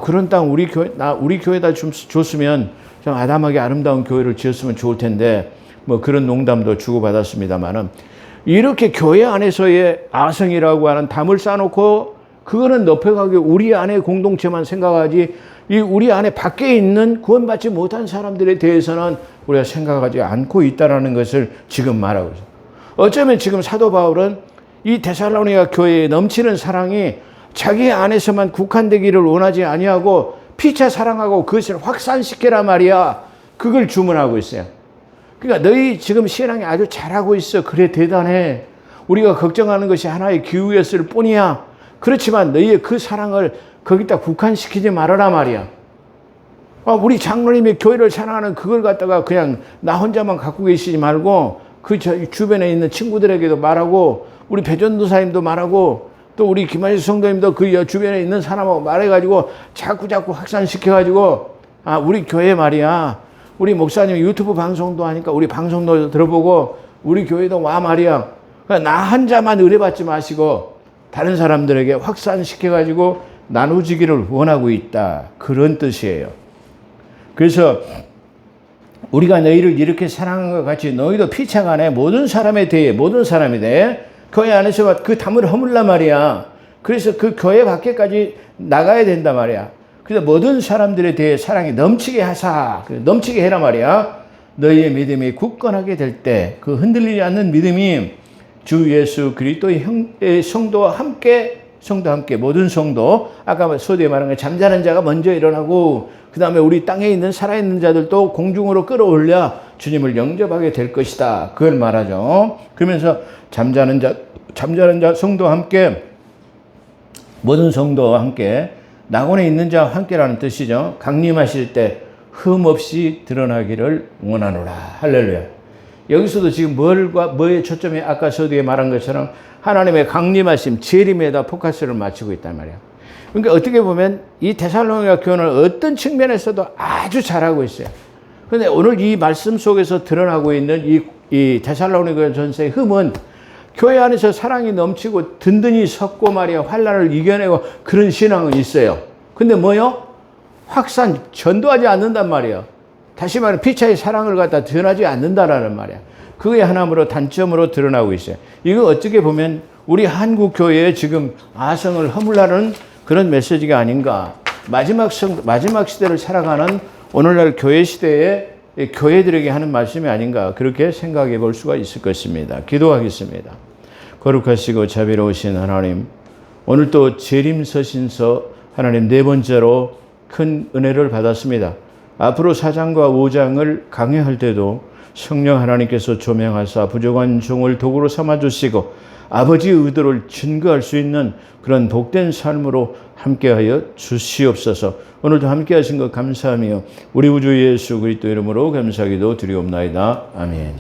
그런 땅 우리 교회다 좀 줬으면 좀 아담하게 아름다운 교회를 지었으면 좋을 텐데, 뭐 그런 농담도 주고받았습니다만은, 이렇게 교회 안에서의 아성이라고 하는 담을 쌓아놓고 그거는 높여가기 우리 안에 공동체만 생각하지, 이 우리 안에 밖에 있는 구원받지 못한 사람들에 대해서는 우리가 생각하지 않고 있다는 것을 지금 말하고 있어요. 어쩌면 지금 사도 바울은 이 데살로니가 교회에 넘치는 사랑이 자기 안에서만 국한되기를 원하지 아니하고 피차 사랑하고 그것을 확산시켜라 말이야. 그걸 주문하고 있어요. 그러니까 너희 지금 신앙이 아주 잘하고 있어. 그래, 대단해. 우리가 걱정하는 것이 하나의 기후였을 뿐이야. 그렇지만 너희의 그 사랑을 거기다 국한시키지 말아라 말이야. 우리 장로님이 교회를 사랑하는 그걸 갖다가 그냥 나 혼자만 갖고 계시지 말고 그 주변에 있는 친구들에게도 말하고, 우리 배전도사님도 말하고, 또 우리 김한식 성도님도 그 주변에 있는 사람하고 말해가지고 자꾸 확산시켜가지고, 우리 교회 말이야, 우리 목사님 유튜브 방송도 하니까 우리 방송도 들어보고 우리 교회도 와 말이야. 그러니까 나 혼자만 의뢰받지 마시고 다른 사람들에게 확산시켜가지고 나누지기를 원하고 있다. 그런 뜻이에요. 그래서 우리가 너희를 이렇게 사랑한 것 같이 너희도 피차간에 모든 사람에 대해 교회 안에서 그 담을 허물란 말이야. 그래서 그 교회 밖에까지 나가야 된단 말이야. 그래서 모든 사람들에 대해 사랑이 넘치게 하사, 넘치게 해라 말이야. 너희의 믿음이 굳건하게 될 때 그 흔들리지 않는 믿음이 주 예수 그리스도의 성도와 함께 모든 성도, 아까 서두에 말한 거 잠자는 자가 먼저 일어나고 그 다음에 우리 땅에 있는 살아있는 자들도 공중으로 끌어올려 주님을 영접하게 될 것이다. 그걸 말하죠. 그러면서 잠자는 자 성도와 함께, 모든 성도와 함께, 낙원에 있는 자와 함께라는 뜻이죠. 강림하실 때 흠없이 드러나기를 원하노라. 할렐루야. 여기서도 지금 뭐에 초점이 아까 서두에 말한 것처럼 하나님의 강림하심, 재림에다 포커스를 맞추고 있단 말이야. 그러니까 어떻게 보면 이 데살로니가 교회는 어떤 측면에서도 아주 잘하고 있어요. 그런데 오늘 이 말씀 속에서 드러나고 있는 이 데살로니가 전서의 흠은 교회 안에서 사랑이 넘치고 든든히 섰고 말이야, 환난을 이겨내고 그런 신앙은 있어요. 근데 뭐요? 전도하지 않는단 말이야. 다시 말해 피차의 사랑을 갖다 전하지 않는다라는 말이야. 그게 하나로 단점으로 드러나고 있어요. 이거 어떻게 보면 우리 한국 교회에 지금 아성을 허물라는 그런 메시지가 아닌가. 마지막 시대를 살아가는 오늘날 교회 시대에 교회들에게 하는 말씀이 아닌가. 그렇게 생각해 볼 수가 있을 것입니다. 기도하겠습니다. 거룩하시고 자비로우신 하나님, 오늘 또 재림서신서 하나님 네 번째로 큰 은혜를 받았습니다. 앞으로 4장과 5장을 강해할 때도 성령 하나님께서 조명하사 부족한 종을 도구로 삼아주시고 아버지의 의도를 증거할 수 있는 그런 복된 삶으로 함께하여 주시옵소서. 오늘도 함께하신 것 감사하며 우리 우주 예수 그리스도 이름으로 감사하기도 드리옵나이다. 아멘.